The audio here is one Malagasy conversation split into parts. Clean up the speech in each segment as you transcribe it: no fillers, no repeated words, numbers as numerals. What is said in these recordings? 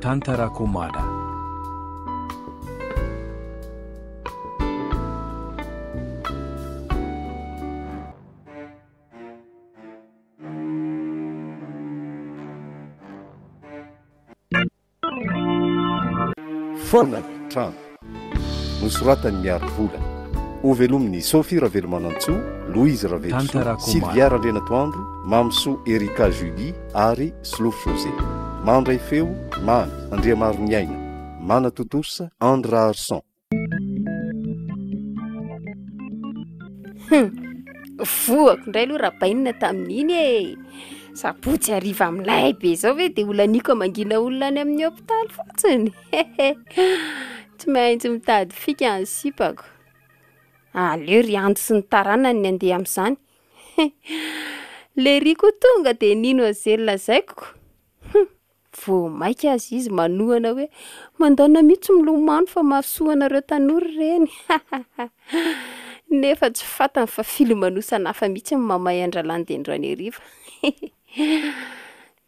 tantarako mada. Fona Trano nosoratany miaro vola ovelomin'ny Sophie Ravelo-Manantsoa, Louise Ravelo-Soa, Sylvia Ralenatoandro, Mamso Erika Julie ary Slof José. Mandray feo Mamy Andriamaro Niaina, Mana Totosa Andra Arson. Voako indray aloha rabainina tamin'iny e. Sabotsy ariva amilay be zao ve dia olaniko mangina olona any amin'ny hôpitaly fotsiny. Tsy maintsy mitady fika ny sipako. Aleo ry anto sy ny taranany ny andeha amin'izany. Le riko tonga dia nino azelona zaiko. Vao maika azy izy manohana hoe mandana mihitsy milomano fa mahasoanareo tanora ireny. Nefa tsy fatany fa filomanosana hafa mihitsy mamay andralany dia androany hariva.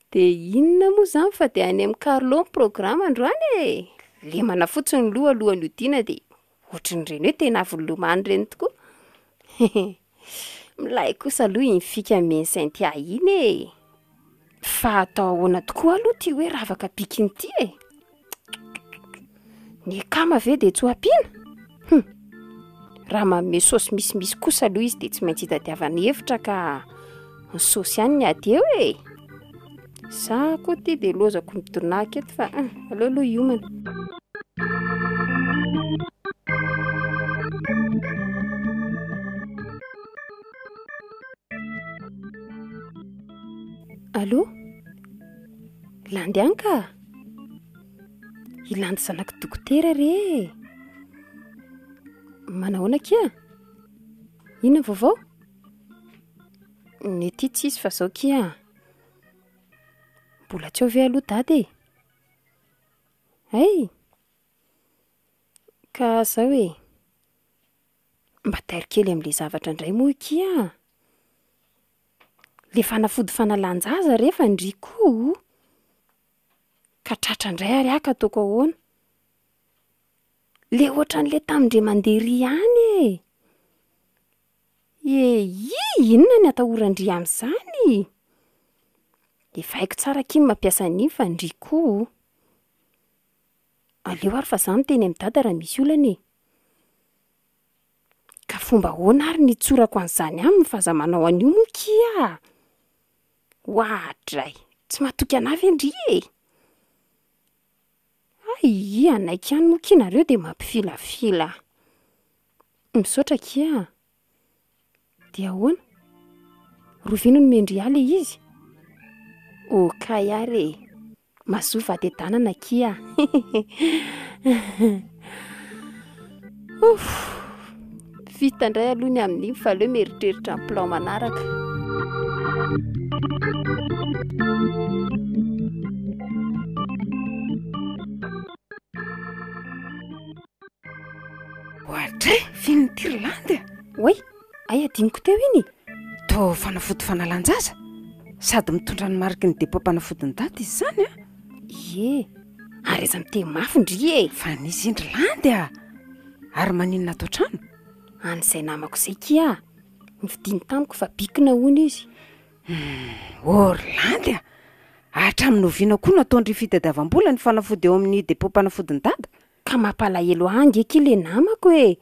Dia inona moa izany fa dia any amin'ny Carlo ny programa androany e. Lemana fotsiny loha alohan'ny hodiana dia ohatran'ireny hoe tena avy nilomano ireny tokoa. Milay kosa aloha iny fika Saint iny e. Fa atao ahoana tokoa aloha ty hoe ravaka pikiny ty e. Ny kama ve dia tsy ho ampiana? Raha manome saosy misimisy kosa aloha izy dia tsy maintsy hitadiavana hevitra ka ny saosy ihany ny ady eo e. Za koa ty dia lozako mitonaka eto fa aleo aloha hiomana. Allô? Landy any ka? Ilandy zanako dokotera re. Manahoana kia? Inona vaovao? Ny ty tsisy fa zao kia. Mbola tsy ovy aloha dady e. Ay. Ka zao e. Mba tairo kely amin'ilay zavatra indray moa kia. Le fanafody fanalan-jaza rehefa ndriko. Ka tratra indray ary aka ataoko ahoana. Le ohatran'le tamindre mandery ihany e. Inona ny atahorandry amin'izany? Efa haiko tsara kiny mampiasa an'iny fa ndriko. Aleo ary fa za miteny amin'ny dada raha misy olana e. Ka fomba ahoana ary nitsorako an'izany aminy fa za manao an'io moa kia. Hoadray, tsy matoky anavy ndry e. Ai, anaiky ihany moa kia nareo dia mampifilafila. Misaotra kia. Dia ahoana? Rovino no mendry ale izy. Kay ary e. Mazoa vatedanana kia. Vita indray aloha ny amin'iny fa aleo mieritreritra ny plan manaraka. Ohatray, finin'ny Tirlandy. Oay, ay adiniko teo iny. Tô fanafody fanalan-jaza. Sady mitondra ny mariky ny depô-panafodiny dady izy zany a. Ie, ary aza miteny mafy ndry e. Fa nisy Irlandy a. Ary maninona atao trano? An'izay namako izay kia. Nividiny tamiko fa bikina hono izy. Irlandy a. Hatramin'ny oviana koa nataondry fitadiavam-bola ny fanafody eo amin'ny depô-panafodiny dada. Ka mampalahelo angy eky le namako e.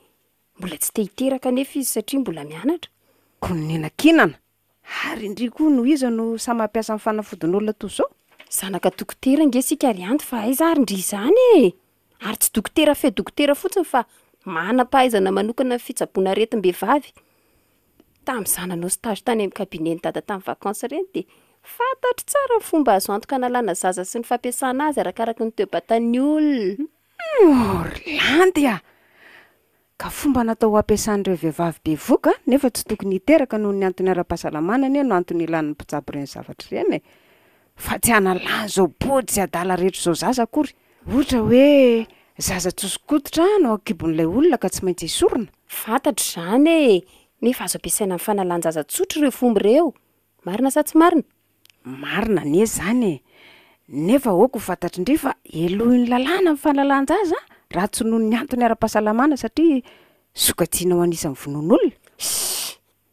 Mbola tsy te hiteraka nefa izy satria mbola mianatra. Koninakinana. Ary indri koa no iza no samy mampiasa amin'ny fanafodin'olona toy izao. Zanaka dokotera nge sika rianto fa aiza ary ndry izany e. Ary tsy dokotera fe dokotera fotsiny fa manam-pahaizana manokana fitsaboana aretim-behivavy. Tamin'izany nanao stage tany amin'ny kabinety dada tamin'ny vakansa ireny dia fantatro tsara ny fomba azo antoka analana zaza sy ny fampiasana azy arakaraka ny toe-batan'ny olona. Irlandy a. Ka fomba natao ampiasan'ireo vehivavy be voka nefa tsy tokony hiteraka noho ny antony ara-pahasalamana no antony ilan'ny mpitsabo ireny zavatra ireny. Fa tsy hanalany izao body sy adala rehetra izao zaza akory. Ohatra hoe zaza tsosokoditra no akibon'ilay olona ka tsy maintsy hisorona. Fantatro izany e. Nefa azo ampiasaina amin'ny fanalan-jaza tsotra ireo fomba ireo. Marina sa tsy marina? Marina anie izany e. nefa oako fantatry indri fa elohin'ny lalàna amin'ny fanalahan-jaza raha tsy noho ny antony ara-pahasalamana satria sokajiana ho anisan'ny vonon'olona.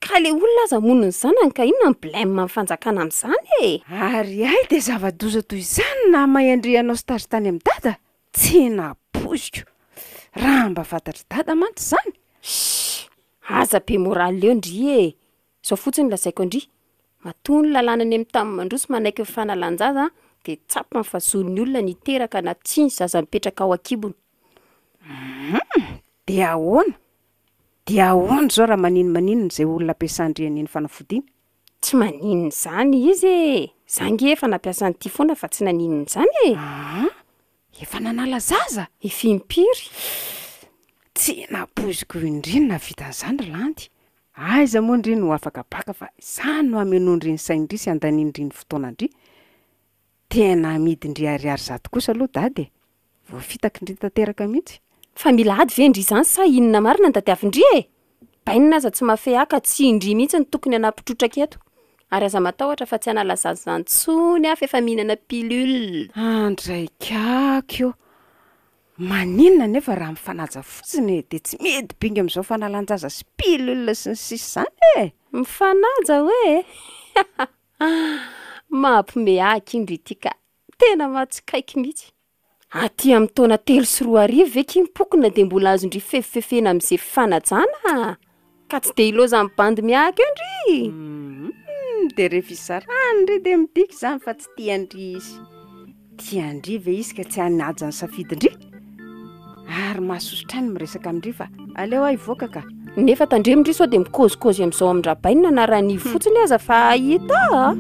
Ka le olona aza monony zanany ka inona ny blème amin'ny fanjakana amin'izany e? Ary ay dia zava-doza toy izany na mahay-andrianao sy tazy tany amin'ny dada tsy napoziko. Raha mba fantatry dada mantsy izany. Aza be moraly leo ndry e. Zao fotsiny lazaiko ndry. Matony lalàna ny amin'ny tamin'ny mandroso manaiky ny fanalan-jaza dia tsapa ny fazon'ny olona niteraka na tsy ny zaza mipetraka ao an-kibony. Dia ahoana? Dia ahoana zao raha maninona izay olona ampiasandrian'iny fanafodiana? Tsy maninona izany izy e. Zangy efa nampiasa an'ity foana fa tsy naninona izany e. Efa nanala zaza? Efa impiry. Tsy napoziko indriny na vita an'izany landy. Aiza moa indriny no afaka baka fa izany no ameno indriny saina indry sy andany indriny fotoana indry. Tena amidy indry ariary zato kosa aloha dady. Vao fitaka indry tanteraka mihitsy. Fa mila ady ve indry izany sa inona marina ny tadiavy indry e? Bainina aza tsy mahafehy aka tsy indry mihitsy ny tokony hanapitrotraka eto. Ary aza matahotra fa tsy hanala zaza antsony afa efa mihinana pilule. Andraikako. Maninona nefa raha mifanaja fotsiny dia tsy mety bingy amin'izao fanalan-jaza sy pilule sy ny sisa izany e. Mifanaja hoe. Mampiomeaky indry ity ka tena matsikaiky mihitsy. Aty amin'ny taona 3 sy 4 arivo ve kimpokona dia mbola azo indry fefifefena amin'izay fanajana. Ka tsy dia iloza amin'ny bandy miaky eo indry. Dia rehefa isarany indry dia midika izany fa tsy tiandry izy. Tiandry ve izy ka tsy hanaja ny safidy indry? Ary mahasosotra ny miresaka amindry fa aleo ahy ivoaka ka. Nefa tandremindry sao dia mikôzikôzy amin'izao amin-drabainina na raha ny fotsiny aza fa hita.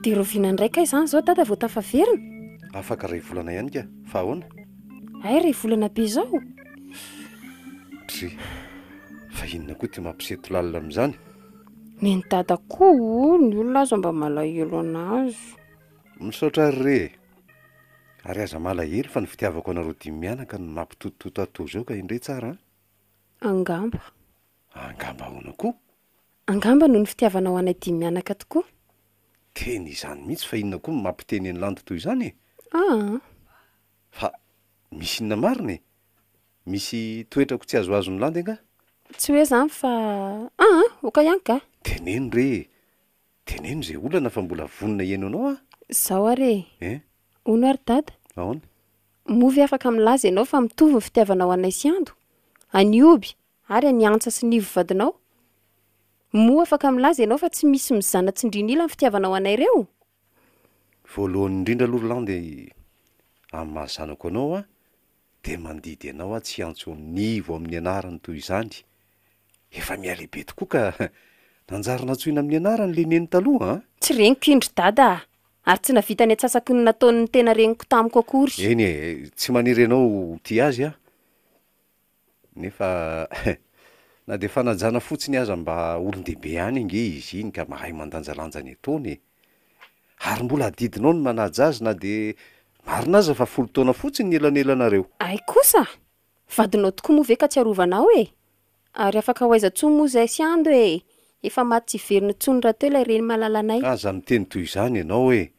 Dia roviana ndraika izany zao dada vao tafaverina. Afaka ray volana ihany ka, fa ahoana? Ay ray volana be zao. Dry, fa inona koa tia mampiseto lalina amin'izany? Ny dada koa ny olona aza mba malahelo anazy. Misaotra re. Ary aza malahelo fa ny fitiavako anareo dimy mianaka no mampitotototo atao zao ka indray tsara. Angamba. Angamba ahoana koa? Angamba noho ny fitiavanao anay dimy mianaka tokoa. Teny izany mihitsy fa inona koa mampiteny ny landy toy izany e? Fa misy inona marina e? Misy toetrako tsy azoazo ny landy anga? Tsy hoe izany fa oka ihany ka. Teneno re. Teneno izay olana fa mbola vonona ieno anao a? Zao are. Ono ary dada. Ahoana? Movy afaka milaza ianao fa mitovy ny fitiavanao anay sy ando. Any oby ary any antsa sy nivo vadinao. Mo afaka milaza ianao fa tsy misy mizana tsindrinila ny fitiavanao anay ireo. Voalohany indrindra aloha landy amin'ny mahazanako anao a dia mandidy ianao a tsy antso nivo amin'ny anarany toy izany. Efa mialehibe tokoa ka nanjarina tsoina amin'ny anarany le neny taloha. Tsy reniko indry dada. Ary tsy navita ny atsasaky ny nataon'ny tena reniko tamiko akory. Eny e, tsy maniry ianao tia azy a. Nefa na dia fanajana fotsiny aza mba olon-dehibe any inge izy iny ka mahay mandanjalanja ny ataony. Ary mbola adidinao ny manaja azy na dia marina aza fa 10 taona fotsiny ny elanelanareo. Ay kosa, vadinao tokoa moa ve ka tsy arovanao e. Ary afaka ho aiza tsony moa izay sy ando e. Efa maty tsy veriny tsony raha teo ilay reny malalanay. Aza miteny toy izany ianao e.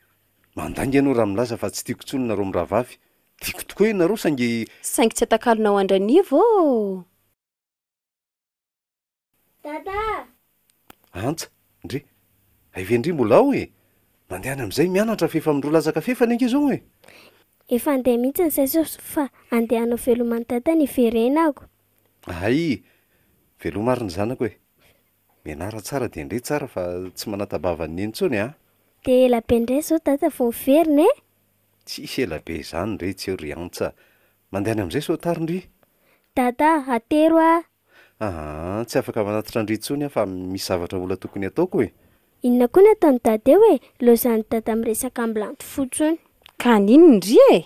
Mandanga ianao raha milaza fa tsy tiako tsony nareo miravavy. Tiako tokoa ianareo saingy tsy atakalonao andranivo. Dada! Antsa, ndry. Aivendry mbola ao e. Mandehana amin'izay mianatra fa efa mindro lazaka fefana inge izao e. Efa andeha mihitsy ny saiso fa andehanao velomany dada ny verenako. Ay, velomariny zanako e. Mianara tsara dia indray tsara fa tsy manatabava ny nentsony a. Dia ela be indray zao dada vao verina e. Tsisy ela be izany indray tsy ry Antsa. Mandehana amin'izay sao tarindry. Dada, atero a. Tsy afaka manatitra andry intsony fa misy zavatra mbola tokony ataoko e. Inona koa ny ataony dada eo e? Lozany dada miresaka amin'ny landy fotsiny. Ka ninona indry e?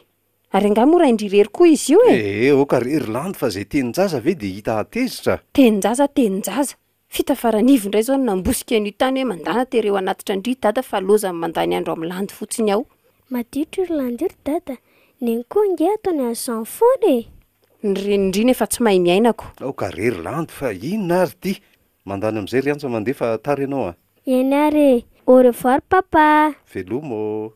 Ary angamba mora indrirery koa izy io e. Oka rery landy fa izay tenin-jaza ve dia hita atezitra. Tenin-jaza. Fita faranivo indray zao nambosika an'io tany hoe mandana tereo anatitra andry dada fa lozany mandany andro amin'ny landy fotsiny ao. Maditro ry landy ry dada. Neny koa nge ataony azany foana e. Nyrendriny efa tsy mahay miainako. ao ka rery landy fa inona ary ty mandany amin'izay ry antsa mandefa tary ianao a. Eny ary au revoir papa. Velomo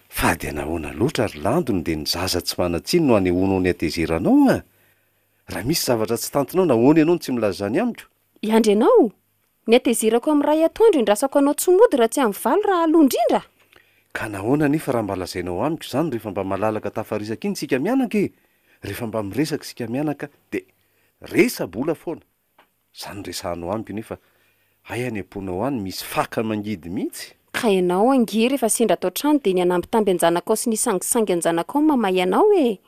fady anahoana loatra ary landony dia ny zaza tsy manatsiny no anehoanao ny atezeranao a. Raha misy zavatra tsy tantinao nahoana ianao no tsy milaza zany amiko. Iandry anao ny atezerako amin'ny ray atoandro indrasako anao tsy mody raha tsy amin'ny valo raha aloha indrindra. Ka nahoana nefa raha mba lazainao amiko izany rehefa mba malalaka tafarisaka iny sika mianaka e. Rehefa mba miresaka sika mianaka dia resa-bola foana. Izany resahanao amiko nefa ay any am-ponao any misy faka mangidy mihitsy. Ka ianao angery efa sendra atao trano dia ny anambitamby anjanakao sy ny sangisangy anjanakao mamay anao e.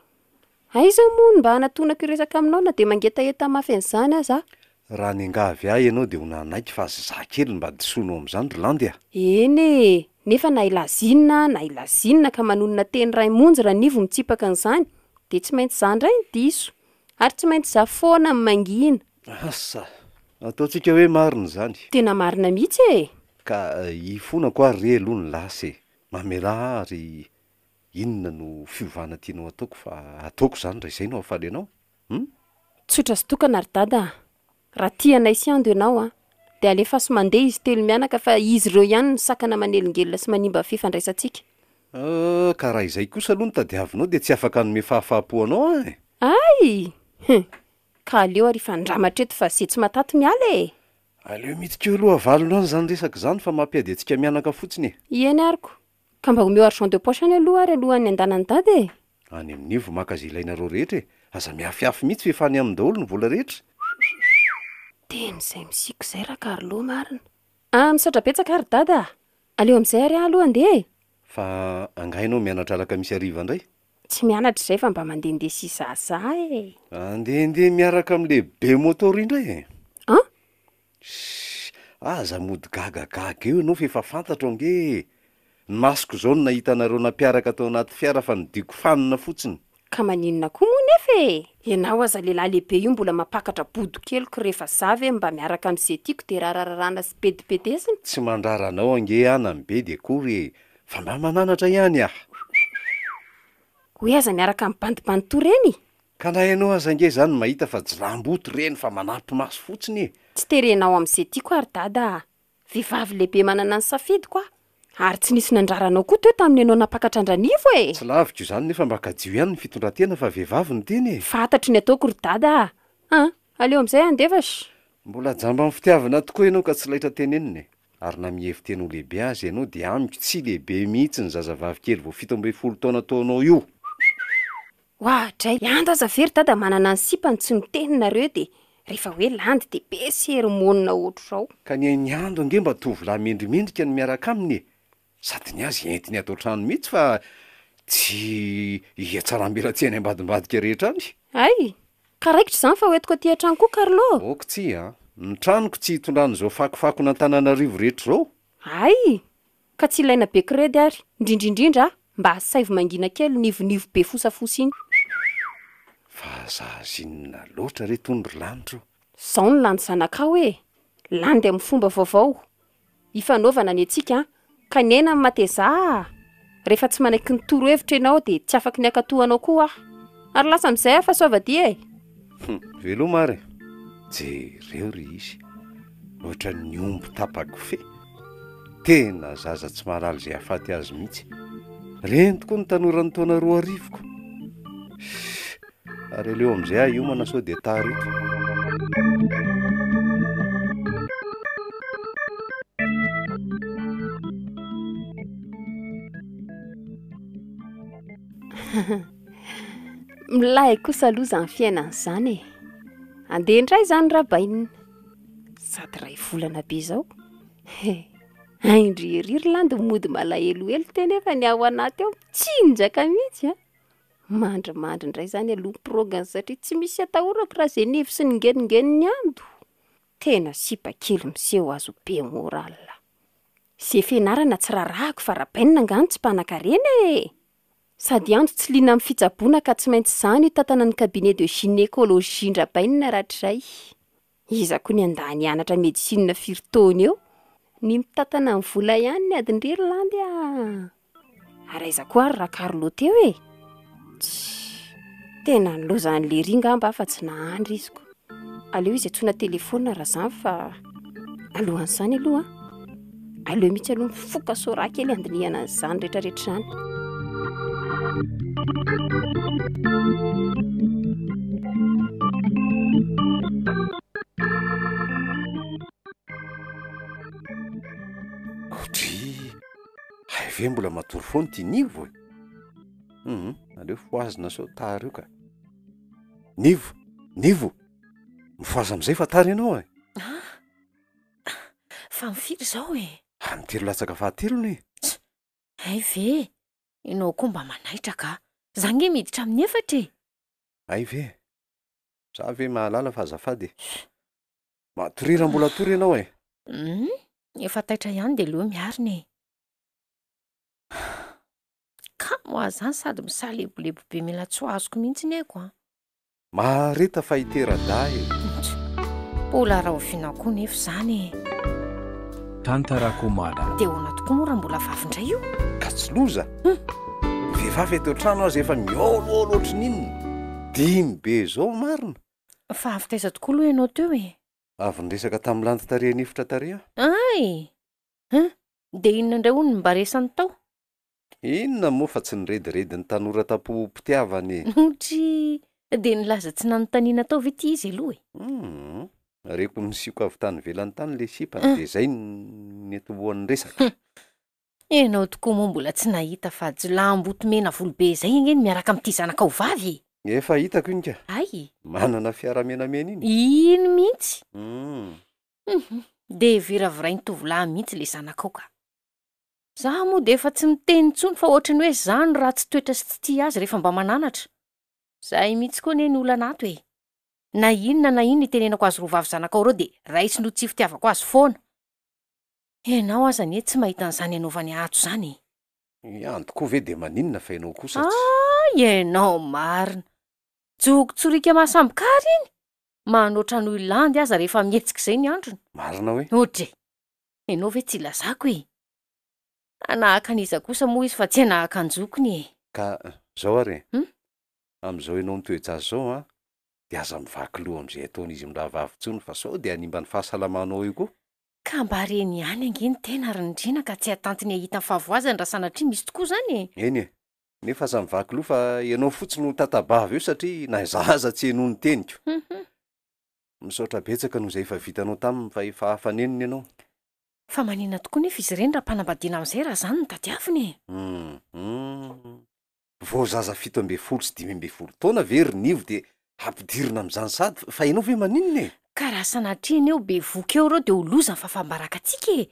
Aiza moa mba hanatonako iresaka aminao na dia mangetaeta mafy an'izany aza. Raha ny angavy ahy ianao dia ho nanaiky fa zah kely mba disoinao amin'izany ry landy a. Eny e, nefa na ilazinina ka manonona teny ray monjy raha nivo mitsipaka an'izany dia tsy maintsy zany ray ny diso ary tsy maintsy za foana amin'ny mangina. Asa ataontsika hoe marina izany. Tena marina mihitsy e. Ka ifona ko ary re aloha ny lasy mamela ary inona no fiovana tianao ataoko fa ataoko izany raha izay no afaly ianao. Tsotra sy tokana ry dada. Raha tianay sy ando ianao dia alefa sy mandeha izy telo mianaka fa izy ireo ihany ny sakana manelingelina sy manimba fifandraisantsika. Ka raha izay kosa aloha no tadiavinao dia tsy afaka nome fahafapo anao a. Ay ka aleo ary fandramatra eto fa izay tsy mataty miala e. Aleo midika eo aloha avalonao izany resaka izany fa mampiady antsika mianaka fotsiny. Ieny ariko. Ka mba omeo argent de poche any aloha ary alohan'ny andanany dady e. Any amin'ivo maka izay ilainareo rehetra e. Aza miafiafy mihitsy fa efa any amin'ny daholo ny vola rehetra. Teny izay misiko izay raha Carlo marina. Misaotra betsaka ary dada. Aleo amin'izay ary aloha andeha. Fa angainao mianatra alaka misy hariva indray. Tsy mianatra izay fa mba mandehandeha sy zaza e. Andehandeha miaraka amin'le be motor indray e. Aza mody gagagaga eo ianao fa efa fantatro ange. Ny masoko izao no nahita anareo nampiaraka tao anaty fiara fa nidiko fanina fotsiny. Ka maninona koa moa nefa e. Ianao aza lehilahy lehibe io mbola mampakatra bodo keliko rehefa zavy mba miaraka amin'izay tiako dia rarararana sy pedipedesina. Tsy mandraranao ange ana mibe dia akory fa mba mananatra ihany ah. Hoe aza miaraka amin'ny bandibandy reny. Ka na ianao aza ange izany mahita fa jiramboto reny fa manampy maso fotsiny e. Tsy terenao amin'izay tiako ary dada. Vehivavy lehibe manana ny safidiko ary tsy nisy nandraranao koa teo tamin'ny ianao napakatra andranivo e. Tsy lavitra izany nefa mba kadio ihany ny fitondratena fa vehivavy ny teny e. Fantatry ny ataoko ry dada. Aleo amin'izay andevash. Mbola jamba amin'ny fitiavana tokoa ianao ka tsy laitra teneniny. Ary na miheviteny ho lehibe azy ianao dia amiko tsy lehibe mihitsy ny zazavavy kely vao 17 taona taonao io. Dray ando aza very dada manana ny sipany tsy miteninareo dia rehefa hoe landy dia be seromonina ohatr'izao. Ka ny ando ange mba tovolahy mendrimendrika ny miaraka aminy. Sady ny azy entiny ato trano mihitsy fa tsy hiatsarambela tsy any ambadimbadika rehetra any. Ay, ka raikitra izany fa hoentiko aty an-trano koa Carlo. Oka tsy ny tranoko tsy hitondrano fakofako n'Antananarivo rehetra izao. Ay, ka tsy ilaina be kredy ary indrindraindrindra mba asaivo mangina kely nivonivo be fosafosy iny. Fa zazinona loatra re tondro lanitro. Zao ny landy zanakao e. Landy amin'ny fomba vaovao. Ifanaovana ny antsika ka ny aina mateza. Rehefa tsy manaiky ny toro hevitra ianao dia tsy afaky ny akatohanao koa ary lasa amin'izay afa soavadia e. Veloma ary. Jereo ry izy. Ohatra ny omby tapakofehy. Tena zaza tsy mahalala izay ahafaty azy mihitsy. Reny tokoa ny tanorany taona 2 ary aleo amin'izay ahy io manasao dia tarito. Milay kosa aloha izany fiainana izany e. Andeha indray izany rabainina. Sady ray volana be izao. Indririry landy mody malahelohelo teny efa ny ao anaty ao tsinjaka mihitsy mandrimandry indray izany aloha progany satria tsy misy atahorako raha izay nivo sy ningeningeny ando. Tena sipa kely miseho azo be moral. Izay fianarana tsy rarahako fa rabainina angano tsy mpanan-karena e. Sady andro tsy liana amin'ny fitsaboana ka tsy maintsy izany io tantana ny cabinet de gynécologie rabainina rahatray. Iza koa ny andany hianatra médecine firtaona eo. Ny mitantana ny vola ihany ny adin-drery landy Ary aiza koa ary raha Carlo teo e. tena nilozan'le ringamba fa tsy nahandry iziko. Aleo izy atsona telefona raha zany fa alohan'izany aloha aleo mihitsy aloha mifoka sora kely andinihana an'izany rehetrarehetra izany. Ve mbola matory foana ty nivo aleo foazina sao tary io ka. Nivo mifoaza am'izay fa tary ianao fa mifiry zao mitelo latsaka fahatelony ay ve ianao koa mba manaitra ka za nge miditra amin'ny efatra ay ve za ve mahalala fa azafady matorira mbola tory ianao efa taitra ihany de loha miariny ka moa zany sady misalebolepo be mila tsy azoko mihitsy ny aiko mareta fa hitera-da mbola raha ofiana koa nefa zany tantarako mala de ona tokoa moa raha mbola vavindray io ka tsy loza vehivavy eto trano azy efa miôloôlo ohatry ninona dimy be zao marina fa avy taiza tokoa aloha ianao teo avy nyresaka tamin'ny lanty tareha nifitra tareha ay de inona indray hono mba resany tao inona moa fa tsy niredirediny ny tanora tapo-pitiavany otry de nilaza tsy nanontaniana tao ve ty izy aloha reko nisioko avy tany velany tany le sipany de zay netobohan'ny resaka ianao tokoa moa mbola tsy nahita fa jilambotomena volobe zay angeny miaraka amin'ity zanaka ho vavy efa hitako iny ka ay manana fiaramenamena iny ino mihitsy de viraviray ny tovolahy mihitsy le zanakao ka za moa de efa tsy miteny tsony fa ohatrany hoe zany raha tsy toetra sy tsy tia azy rehefa mba mananatra zahay mihitsy koa ne ny olanato na inona na ino itenenako azy roa vavy zanakao reo de raisy no tsy fitiavako azy foana ianao azany tsy mahita an'izany anaovany ato zany andoko ve de maninona fa ianao kosa ianao marina jokotsorika mahasambokary iny manoatra noho ilandy aza rehefa mihetsika izay ny androny marina hoe otre ianao ve tsy ilazako anahaka an'iza kosa moa izy fa tsy anahaka anjokony ka zao are am'izao ianao nitoejazy zao de aza mivaky loha am'izay ataony izy mirahavavitsony fa sao de hanimba ny fahasalamanao io koa ka mba reny ihany angeny tena rindrina ka tsy atantiny ahita ny fahavoazany raha sanatria misy tokoa zany eny nefa aza mivaky loha fa ianao fotsiny no tatabavy eo satria nazaza tsy eno ny teniko misaotra betsaka noho zay efa vitanao taminy fa efa hafaneniny ianao fa manina tokoa nefa izy ireny raha mpanambadiana am'izay raha zany ny tadiaviny voazaza 17 sy 18 taona very nivo de hampidirina am'izany sady fa ianao ve maninona ka raha sanatriany eo be voky eo reo de ho loza ny fafambaraka atsika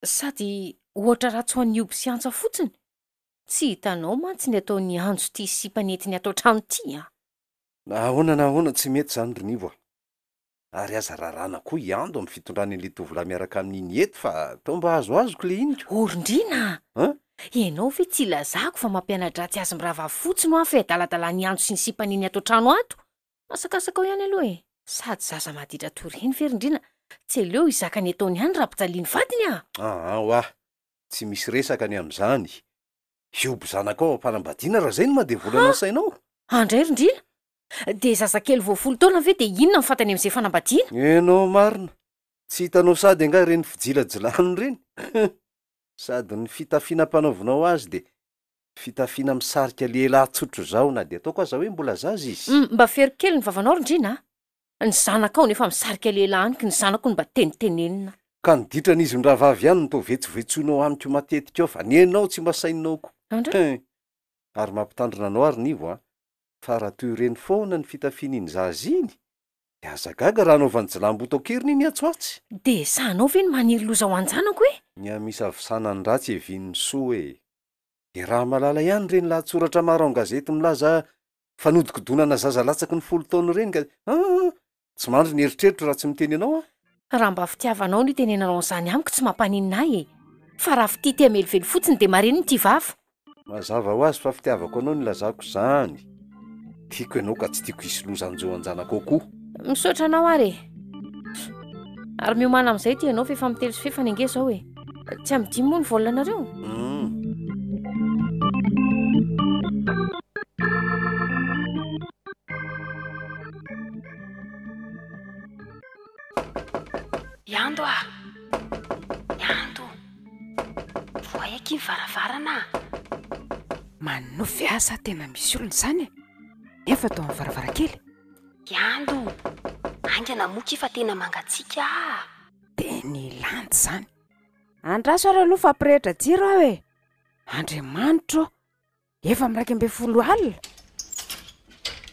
sady ohatra raha tsy ho an'nioby sy antsa fotsiny tsy hitanao mantsy ny ataony anjo ty sipanetiny atao trano ty nahoana tsy mety zany ry nivo ary aza rarana koa iando amin'ny fitondrany an'le tovolahy miaraka amin'iny eto fa tao mba azoazoko le iniko orindrina ianao ve tsy ilazako fa mampianadratsy azy mirahava fotsiny ho afy adaladala ny anjo sy ny sipaniny atao trano ato masakasaka ao ihany aloha sady zaza maditra toreny verindrina tsy eleo izaka ny ataony ihany raha mpijaliany vadiny tsy misy resaka ny am'izany ioby zanakao ampanambadiana raha zay no mandevolana sainao andray rindrina de zazakely voafolo taona ve de inona mifantany am'izay fanambadiana enao marina tsy hitanao sady anga reny fijilajilany reny sady ny fitafiana-panaovanao azy de fitafiana misarika lehilahy tsotro zao na de ataoko aza hoe mbola zazy izy mba ferokely ny vavanao rindrina ny zanakao nefa misarika lehilahy anyky ny zanako ny mba tenitenenina ka niditrany izy ny rahavavy ihany no to vetsovetsoinao amiko matetika ao fa ny enao tsy masainao ko ary mampitandrina anao ary nivo fa raha toy ireny foana ny fitafiana iny zazy iny de azagaga raha anaovan'ny jilamboto akeriny iny atsoatsy de sanao ve ny maniry loza ho anjanako ny amisa visanany ratsy evin'ny soa de raha malala ihany reny lahatsoratra maro an-gazety milaza fanodikodonana zaza latsaky ny 10 taona reny ka tsy mandry ny eritreritro raha tsy miteny anao raha mba fitiavanao no itenenanao an'izany amiko tsy mampanininahy fa raha fitity amelively fotsiny de mareny ny ty vava mazava ho azy fa fitiavako anao ny lazako zany tiako ianao ka tsy tiako hisy lozanjo anjanako koa misaotra anao ary ary miomana am'izay ty ianao fefa mitelo sy fefany ange zao tsy am'dimy moa ny volanareo varavarana. Manofy asa tena misy olona izany e. Nefa tao amin'ny varavarakely. Iando, angana moky fa tena mangatsiaka. Teny landy izany. Andraso ary aloha fampirehitra jiro aho e. Andriamanitro, efa miraika amby 10 alina.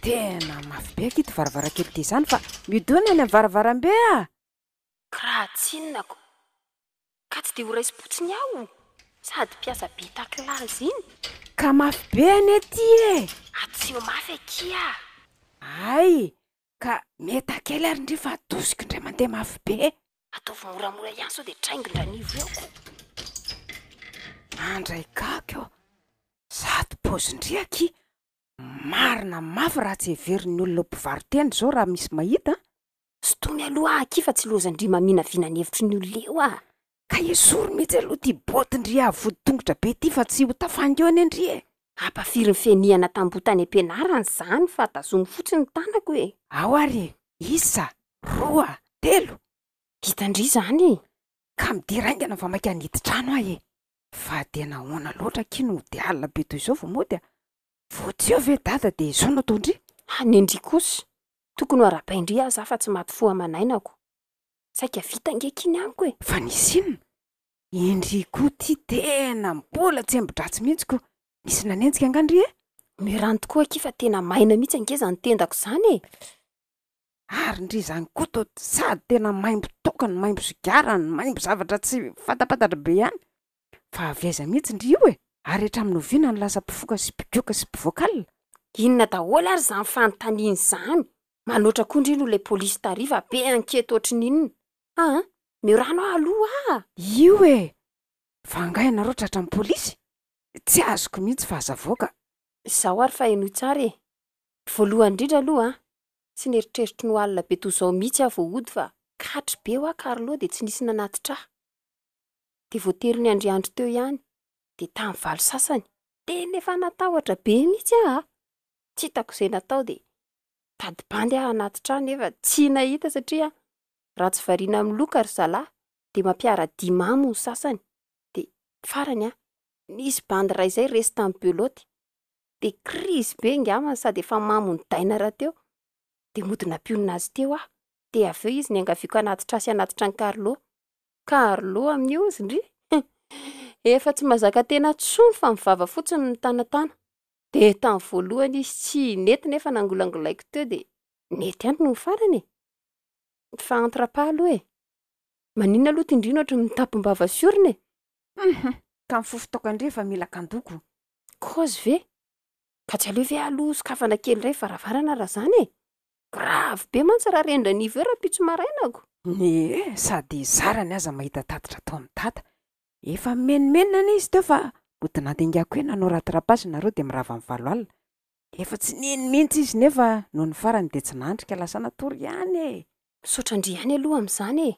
Tena mafy be akito varavarakely ty izany fa midona any amin'ny varavarambe a. Kratsinako. Ka tsy dia ho raisi-potsiny aho. Sady mpiasa be takilazy iny. Ka mafy be ane ty e. Atsio mafy akia. Ay, ka meta kely ary ndry fa atosiko indray mandeha mafy be. Ataovy moramora ihany sao dia traingin-dranivo eoko. Andray kako. Sady pozindriaky. Marina mafy raha tsy heverin'ny olona mpivaroteny zao raha misy mahita. Sotomy aloha aky fa tsy lozandry mamina vinan'hevitry ny olona eo a. Ka esory mihitsy aloha ty botindry avody tongotra be ty fa tsy ho tafangy eo any andry e. Ampafiry ny feniana tambotany am-pianarana izany fa tazomy fotsiny ny tanako e. Ao ary, 1, 2, 3. Hitandry izany. Ka midiraingana va maika hanidy-trano aho e. Fa tena hoana loatra kino dia alina be toy izao vao mody a. Voatsy eo ve dada dia izao no atao ndry? Ny ndry kosa. Tokony ho arapaindry aho za fa tsy maty fo amanainako. Saika vita ngekiny amiko e. Fa nisy inona? Indry koa ty tena mbola tsy embodratsy mihitsy ko. Nisy nanenjika angandry e? Mirano tokoa aky fa tena maina mihitsy angeza ny tendako izany e. Ary ndry izany koa tao sady tena maimbo tokana, maimbo sigarana, maimbo zavatra tsy fatapatatra be ihany. Fa aveza mihitsy ndry io e. Ary hatramin'ny oviana ny lasa mpifoka sy mpigioka sy mpivoakala. Inona daholo ary izany fanontaniana izany? Manoatra koa indrindra ilay polisy tariva be anketo ohatrin'inona. Miorano aho aloha. Io e. Vangaina ianareo tratra amin'ny polisy? Tsy azoko mihitsy fa hazavoaka. Izaho ary fa haino tsara e. Voalohany indrindra aloha tsy neritreritra ny alina be toy izao mihitsy aho vao hody fa katry be ho aho Carlo dia tsy nisy nanatitra ahy. Dia voatery ny andriandro teo ihany. Dia tamin'ny valo sasany. Tena efa natahotra be mihitsy aho. Tsy hitako izay natao dia tady bandy aho anaty trano nefa tsy nahita satria raha tsy variana amin'ny loka ry zalahy dia mampiara-dia mamo ny sasany. Dia farany nisy bandy iray izay resy tamin'ny beloty. Dia krizy be ngamany sady efa mamo ny daina raha teo. Dia mody nampionina azy teo aho. Dia avy eo izy niangaviako anaty trasy anaty trano Carlo. Carlo amin'io izy ndry. Efa tsy mazaka tena tsony fa mivava fotsiny ny tanatana. Dia tamin'ny voalohany izy tsy nety nefa nangolangolaiko teo dia nety ihany no farany e. Fa antrapa aloha e. Maninona aloha tindrino ohatry mitampom-bava siorina e. Ka mifofo tokandry efa mila kandoko. Kozy ve? Ka tsy aleo ve aloha sokafana kely iray varavarana raha izany e. Grave be mantsy raha rendanivo eo raha pitso marainako. Sady zarany aza mahita tatitra tao amin'ny tata. Efa menimenina izy teo fa mody nandingako hoe nanao ratirapasy nareo dia mirava amin'ny 7 alina. Efa tsy niny mihitsy izy nefa noho ny farany dia tsy nandrika lasa natory ihany e. Misaotra andry ihany aloha amin'izany e.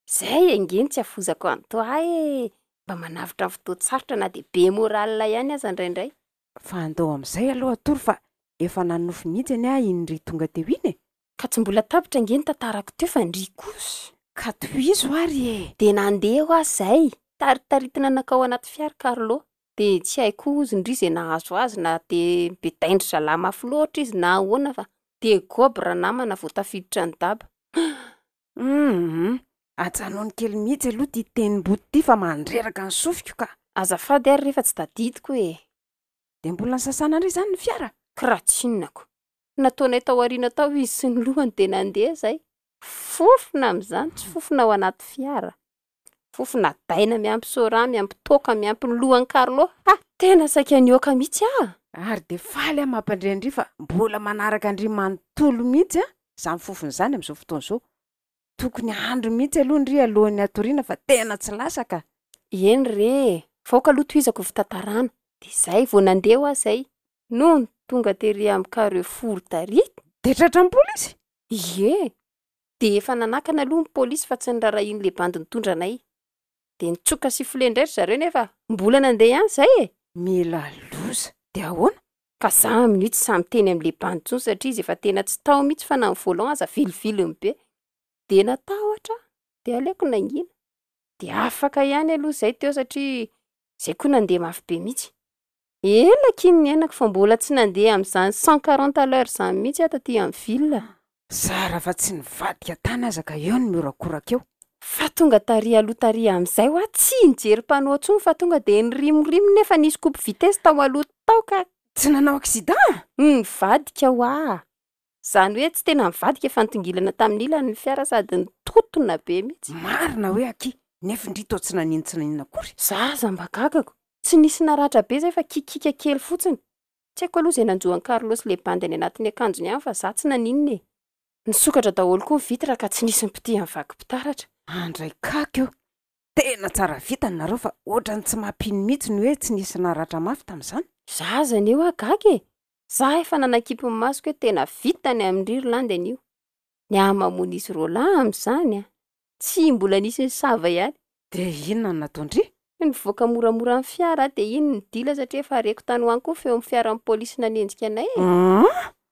Zay engeny tsy afozako antoa e. Mba manavitra ny fotoan-tsarotra na dia be moralina ihany aza indraindray. Fa andao amin'izay aloha atory fa efa nanofy mihitsy any aho indry tonga teo iny e. Ka tsy mbola tapitra engeny tantarako teo fa ndry kosa. Ka tohizo ary e. Dia nandeha ho zay. Taritaritina nakao anaty fiara Carlo. Dia tsy haiko izy ndry izay nahazo azy na dia bedaindry zalahy mafy loatra izy na ahoana fa dia gobra namana vao tafiditra ny daba. Ajanony kely mihitsy aloha ty tenim-boty ty fa mandreraka ny sofiko ka. Azafady ary rehefa tsy tadidiko e. Dia mbola sasana ary izany ny fiara? Kratsinako. Nataonay tao aoriana tao izy sy ny lohany dia nandeha zay. Fofona amin'izany tsy fofona ao anaty fiara. Fofona daina miampy sora, miampy toka, miampy ny lohany Carlo. Tena saika nioka mihitsy ah. Ary dia faly mampandre-ndry fa mbola manaraka andry manontolo mihitsy izany fofona izany amin'izao fotoana izao. Tokony andro mihitsy aloha ndry alohan'ny atoriana fa tena tsy lasaka. Eny re, vaoka aloha tohizako fitantarana. Dia izay vao nandeha ho zay. Nono tonga tery amin'ny Carrefour tarity. Dia tratra amin'ny polisy? Ie. Dia efa nanakana aloha ny polisy fa tsy nirarahin'ilay bandy nitondra anay. Dia nitsoka sifle indray zareo nefa mbola nandeha ihany zay e. Mila loza. Dia ahoana? Ka za minitsy samy teny amin'ilay bandy tsony satria izy efa tena tsy tao mihitsy fa na ny voalohany aza vilivily be. Dia natahotra. Dia aleoko nangina. Dia afaka ihany aloha izay teo satria zay koa nandeha mafy be mihitsy. Ela kiny niainako fa mbola tsy nandeha amin'izany 140 à l'heure zany mihitsy atatỳ amin'ny ville. Sara fa tsy nivadika tany aza ka eo ny miorakoraka eo. Fa tonga tary aloha tary amin'izay ho tsy nijery mpanao ntsony fa tonga dia nirimorimo nefa nisy coupe vitesse tao aloha tao ka Tsy nanao accident? Nivadika ho ah. Zany hoe tsy tena nivadika fa nitongilana tamin'ny ilany ny fiara sady nitotona be mihitsy. Marina hoe aky, nefa indrito tsy naninona akory. Zaza mba gagako. Tsy nisy naratra be zay fa kikika kely fotsiny. Tsy haiko aloha izay nanjohan'i Carlos le bandy any anatin'ny akanjony ihany fa za tsy naninona e. Nisokatra daholo koa ny vitra ka tsy nisy nipity amin'ny vakim-pitaratra. Andray kako eo. Tena tsara vita nareo fa ohatrany tsy mampino mihitsy ny hoe tsy nisy naratra mafy tamin'izany. Zaza ny eo agaga e. Za efa nanakipy ny masoko hoe tena vitany amin'ny Irlande an'io. Ny amamonisy Roland amin'izany tsy mbola nisy ny sava ihany. Dia inona no nataondry? Nivoaka moramora amin'ny fiara dia iny ny dila satria efa reko tany hoany koa feo amin'ny fiaran'ny polisy nanenjika anay e.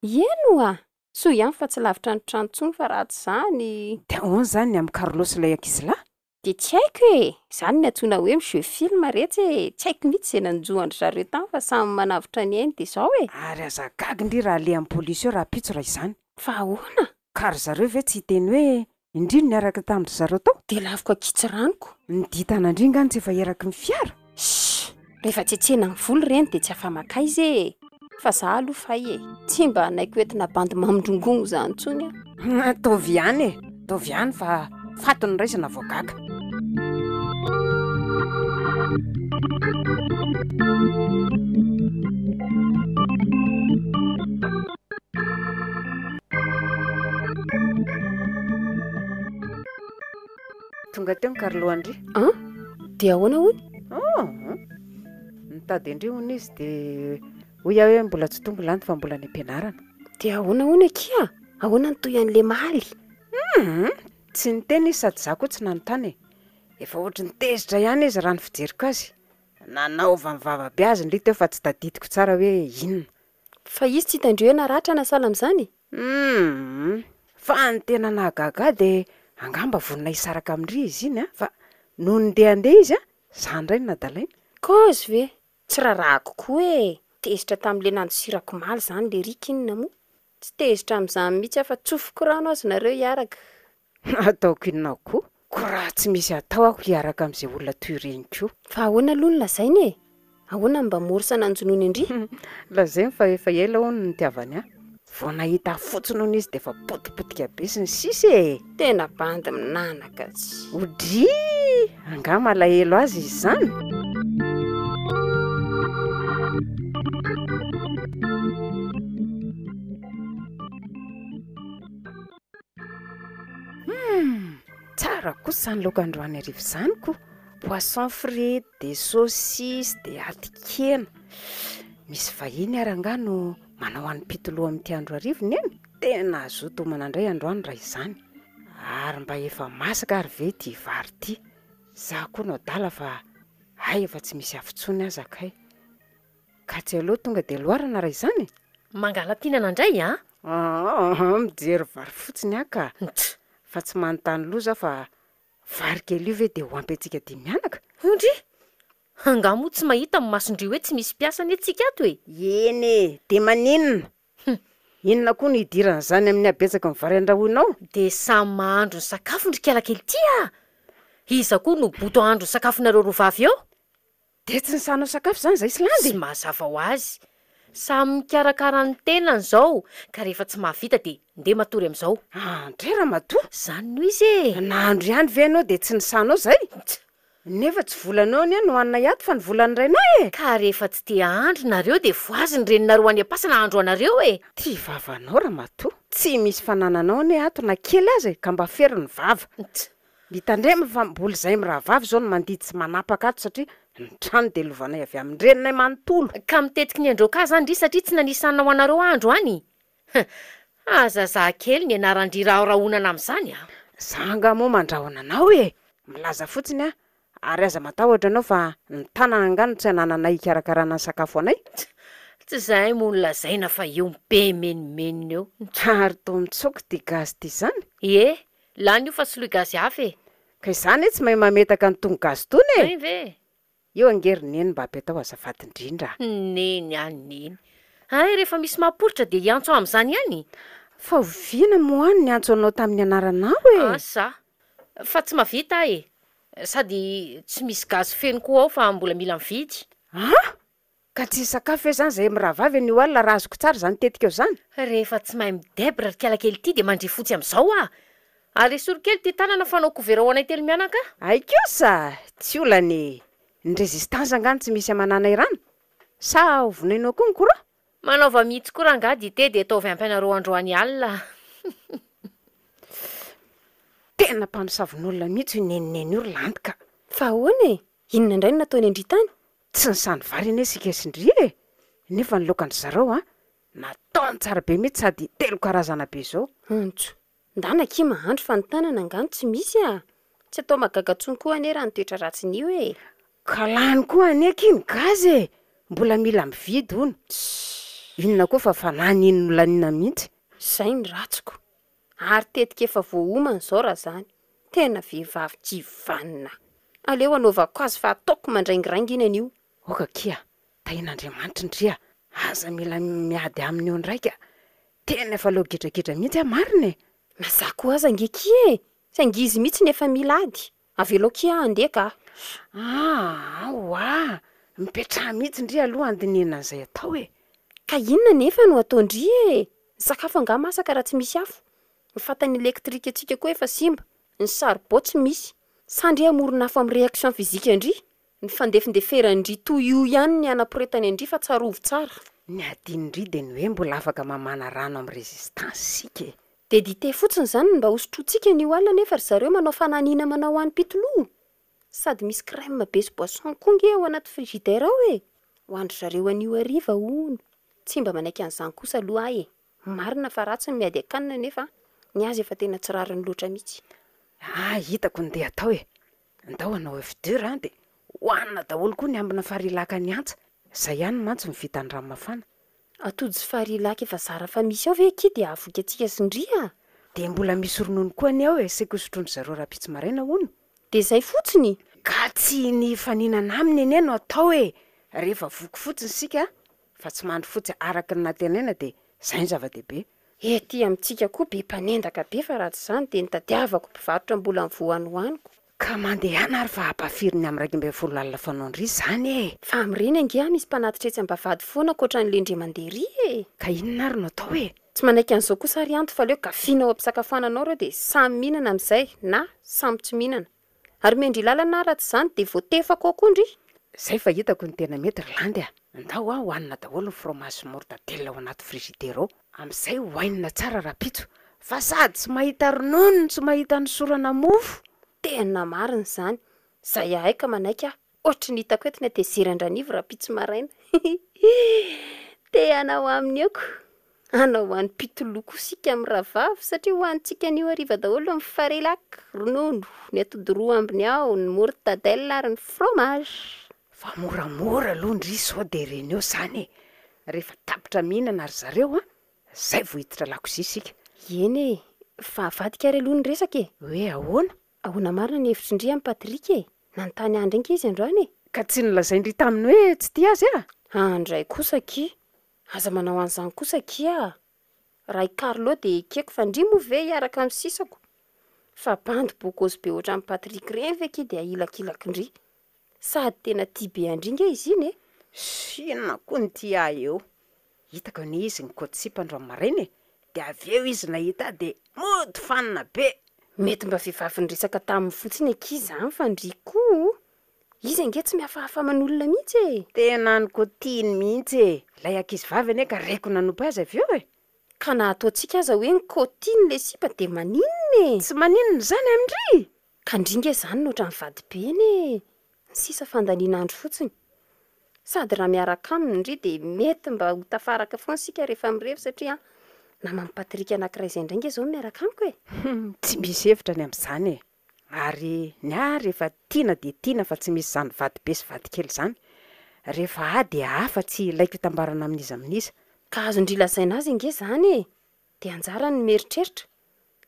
Ieno ah. So ihany fa tsy lavitra ny trano intsony fa raha tsy izany. Dia ahoana izany amin'ny Carlos ilay ankizilahy? Dia tsy haiko e. Izany ny antsoina hoe mi-jeu film retsy e. Tsy haiko mihitsy izay nanjohan-dry zareo tany fa samy manavitra ny ainy dia izao e. Ary aza gaga indry raha le amin'ny polisy eo raha pitso raha izany. Fa ahoana? Kary zareo ve tsy hiteny hoe indrino niaraka tamin'ny zareo tao? Dia laviko akitsy ranoko. Ny ditana indrindra tsy efa eraky ny fiara. Rehefa tsetsena ny volo reny dia tsy afa-maka izy e. Fa za aloha fay e. Tsy mba hanaiko entina bandy mamindrongongo izany intsony a. Taovy ihany e. Taovy ihany fa fatony raisina voagaga. Tonga teo ny Carlo andry. Dia ahoana hono? Nitady indry hono izy dia hoy aho hoe mbola tsy tonga lanty fa mbola any am-pianarana. Dia ahoana hono akia? Ahoana ny toy an'le maly? Tsy niteny izy sady za koa tsy nanontany. Efa ohatry ny tezitra ihany izy raha ny fijeriko azy. Nanaova ny vavabe azy indry teo fa tsy tadidiko tsara hoe inona. Fa izy tsy hitandreo hoe naratra na sala amin'izany? Fa ny tena nahagaga dia angamba vonina hisaraka amindry izy iny fa noho ny ndeha izy za indray nadalaina. Kozy ve? Tsy rarahako koa e. Tezitra tamin'ile nandosirako maly zany le rika inona moa. Tsy tezitra amin'izany mihitsy fa tsofoko rano azy nareo hiaraka. Ataoko inona koa? Ko raha tsy misy atao ako hiaraka amin'izay olona toy ireny koa. Fa ahoana aloha ny lazainy e? Ahoana mba morisa nanjonoiny indry? Lazainy fa efa ela hono ny tiavany ahy. Vao nahita fotsiny hono izy dia efa potipotika be sy ny sisy e. Tena bandy minanaka tsy. Odry! Anga malahelo azy izy izany. Tsara kosa ny laoka androany arivo izany ko. Poisson frit, des saucisses, des atikena. Misy vahiny ary angano manao an'ny pitoloha amin'ity andro arivo neny. Tena azoto manandray androany raha izany. Ary mba efa masaka ary ve ty vary ty. Za koa no dala fa efa tsy misy afontsony aza kay. Ka tsy aloha tonga dia loarana raha izany. Mangala tiana nandray mijery vary fotsiny aka. Fa tsy manontany loza fa vary kely io ve dia ho ampy antsika dia mianaka. Ondry? Angamo tsy mahita amin'ny masondrio hoe tsy misy piasany antsika ato e. Eny dia maninona? Inona koa ny hidirana izany amin'ny abetsaka ny vary andrahoinao? Dia samy mahandro ny sakafo ndry kialakely ty a. Iza koa no boto handro ny sakafonareo roa vavy eo? Dia tsy nisanao sakafo izany izay Islandy? Tsy mazava ho azy. Samy mikarakara ny tenany izao ka rehefa tsy mahavita dia ndeha matory amin'izao. Ndrera matoa? Izany noho izy e. Nahandro ihany ve ianao dia tsy nisanao izay? Nefa tsy volanao ny no hanina iato fa ny volany rainay e. Ka rehefa tsy te handro nareo dia voazy ny reninareo any am-pasana handro anareo e. Ty vavanao raha matoa. Tsy misy fanananao ny ato na kely azy ka mba fery ny vava. Mitandrema fa mbola izay mirahavavy izao no mandidy sy manapaka ato satria ny trano dia lovanay avy amin'ny reninay manontolo. Ka mitetiky ny androka zany ndry satria tsy nanisanao anareo andro any. Azaza kely ny anaran-dry rahahonana amin'izany a. Zanga moa mandrahona anao e. Milaza fotsiny a. Ary aza matahotra anao fa ny tanana angano tsy anananay hikarakarana ny sakafo anay. Tsy izay moa ny lazaina fa eo be menimenina eo. Ary toa mitsoky ty gazy ty izany. Lany io fa soloy gazy hafa e. Ka izany tsy mahay mametaka ny tonga gazy tony e. Ve? eo angerineny mba ampy atao azafady indrindra. Neny aneny. Ay, rehefa misy mahapolitra dia iantso amin'izany ihany. Fa oviana moany ny antso anao tamin'ny anaranao e. Asa, fa tsy mavita e. Sady tsy misy gazy feno koa ao fa mbola mila mividy. Ka tsy sakafo e zany zay miravavy ny olona raha azoko tsara zany tetika eo zany. Rehefa tsy mahay midebra kialakely ity dia mandre fotsy amin'izao Ary sorokely ty tanana fanao couvert ho anay telo mianaka. Ay kosa, tsy olany ny résistance angany tsy misy amanana rano. Sa ovonainao koa ny kora? Manaova mihitsy koa rangaha dite dia ataovy ampianareo androany alina. Tena mpanosavon'olona mihitsy io nenineny io lantika. Fa ahoana e? Inona indray no nataony Andry tany? Tsy nisany vary ane sika sindry e. Nefa ny laokan'ny zareo nataony tsara be mihitsy sady 3 karazana be zao. Antso. Ndana ky mahandro fa ny tanana angano tsy misy Tsy atao magagatsony koa ane raha ny toetra ratsy nio e. Ka lany koa ane ky ny gazy e. Mbola mila mividy hono. Inona koa fa fanany ino lanina mihitsy. Zay ny ratsiko. Ary tetika efa voahomana zao raha zany. Tena vehivavy tsy vanina. Aleo anaovako azy fa ataoko mandraingirangy iny anio. Oka kia, tahin'Andriamanitra indria. Aza mila miady aminy eo ndraika. Tena efa logidragidra mihitsy marina e. Mazako aza angeky e. Sangizy mihitsy nefa milady. Avelo kia andeha ka. Mipetraha mihitsy ndry aloha andinina izay atao e. Ka inona nefa no atao ndry e? Ny sakafo anga masaka raha tsy misy afo. Ny fatany elektrika atsika koa efa simba. Ny saribao tsy misy. Sandry amorona afo amin'ny réaction physique ndry. Ny fandefindeferandry toy io ihany ny anaporetany ndry fa tsarovo tsara. Ny adinindry dia ny hoe mbola afaka mamana rano amin'ny résistance sika e. Dia dite fotsiny zany mba hosotrotsika ny olona nefa ry zareo manao fananina manao ho an'ny pitoloha. Sady misy crème be sy boisson koa nge ao anaty frigidaire ao e. Ho andry zareo anio hariva hono. Tsy mba manaiky an'izany kosa aloha e. Marina fa ratsy ny miady akanina nefa ny azy efa tena tsy rariny loatra mihitsy. Hitako ny dia atao e. Andao anao F2 dia hoanina daholo koa ny ambina farilaka ny antsa. Zay ihany mantsy mivita ny rano mafana. Atody sy farilaka efa zara fa misy ao ve ky dia avoka atsika sindria. Dia mbola misy ronono koa ny ao e. Saiko sotrony zareo rapitsy maraina hono. Dia zay fotsiny. Ka tsy ny faninana aminy ene no atao e. Rehefa voky fotsiny sika fa tsy mandry fotsy araka ny natenena dia zay ny zava-dehibe. Ety amintsika koa be mpanendaka be fa raha tsy izany dia nitadiavako mpivarotra mbola mivoanohaniko. Ka mandehana ary fa hampafiriny amin'ny 2 alina fanao ndry zany e. Fa amin'ireny ange misy mpanatitra etsy ambavady foana ankoatra ny lendre mandery e. Ka inona ary no atao e? Tsy manaiky an'izao kosa ary anto fa leo kafiana ao am-pisakafoananao reo dia samy mihinana amin'izay na samy tsy mihinana. Ary mendry lalana raha tsy izany dia voatefako ao koa ndry. Zay fa hitako ny tena mety Irlandy Andao hoanina daholo ny fromage sy mortadelle ao anaty frigidaire ao. Amin'izay hoanina tsara rapitso. Fa sady tsy mahita ronono, tsy mahita ny sorana mofo. Tena marina izany. Zay ahaika manaiky ohatry ny hitako eto ny ateziran-dranivo rapitso maraina. Te anao aminy eoko. Anao an'ny pitoloko sika amin'ny ravavy satria hoantsika anio hariva daholo amin'ny farilaka, ronono, ny atody roa ambiny ao, ny mortadelle ary ny fromage. Fa moramora aloha ndry sao dia ireny eo zany e. Rehefa tapitra mihinana ry zareo zay vao hiditra lakozia sika. Eny e, fa avadika ary aloha ny resaka e. Hoe ahoana? Ahoana marina ny hevitry ndry amin'ny Patrika e. Nanontany andry ange izy androany e. Ka tsy nolazaindry taminy hoe tsy tia azy Andray kosa ki. Aza manao an'izany kosa kia. Ray Carlo dia keko fa ndry move hiaraka amin'ny sisako. Fa bandy bokozy be ohatry amin'ny Patrika reny ve ki dia ilakilaka ndry. Sady tena tia be andringa izy iny e. Inona koa ny tia eo. Hitako ny izy ny kotsipa andro maraina e. Dia avy eo izy nahita dia mody fanina be. Mety mba vehivavy resaka tamin'ny fotsiny ankizy izany fa ndry koa. Izy ange tsy mihafahafa man'olona mihitsy e. Tena ny kotiny mihitsy e. Ilay ankizy vavy ane ka raiko nanompo azy avy eo e. Ka na ataontsika aza hoe ny kotiny le sipa dia maninona e. Tsy maninona zany amindry. Ka ndringa izany no ohatran'ny vadibeny e. Ny sisa fandaniana andro fotsiny. Sady raha miaraka aminy ndry dia mety mba ho tafaraka foana sika rehefa mirevy satria namany Patrika anankiray izay indray nge zao miaraka amiko e. Tsy misy hevitra ny amin'izany e. Ary ny rehefa tiana dia tiana fa tsy misy izany vady be sy vady kely izany. Rehefa dia hafa tsy ilaiko hitambarana amin'izy amin'iza. Ka azondry lazaina azy nge izany e. Dia anjara ny mieritreritra.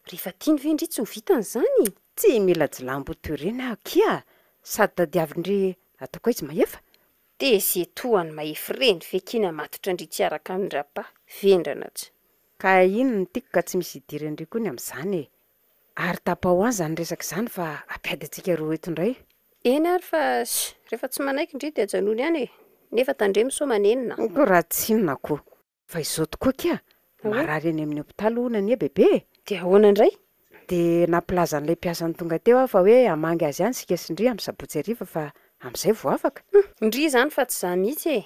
Rehefa tiany ve ndry tsy ho vitany izany. Tsy mila jilambo toerena kia. Sady tadiavindry ataoko izy maefa de zay tohany mahefireny fekina matotra indry tsy araka amin'ndrapa vendrana tsy ka ino ny tiako ka tsy misy idirandry koa ny amin'izany e ary tapao any zany resaka izany fa ampiady antsika roa eto indray eny ary fa rehefa tsy manaiky indri de ajanony any e nefa tandre misomanenina ko raha tsinona koa fa izao tokoa kia marary any amin'ny hopitaly hoana bebe de ahoana indray de nampilaza n'ilay mpiasany tonga teo aho fa hoe hamangy azy any sika sindry amin'ny sabotsy hariva fa amin'izay vo afaka indri zany fa tsy za mihitsy e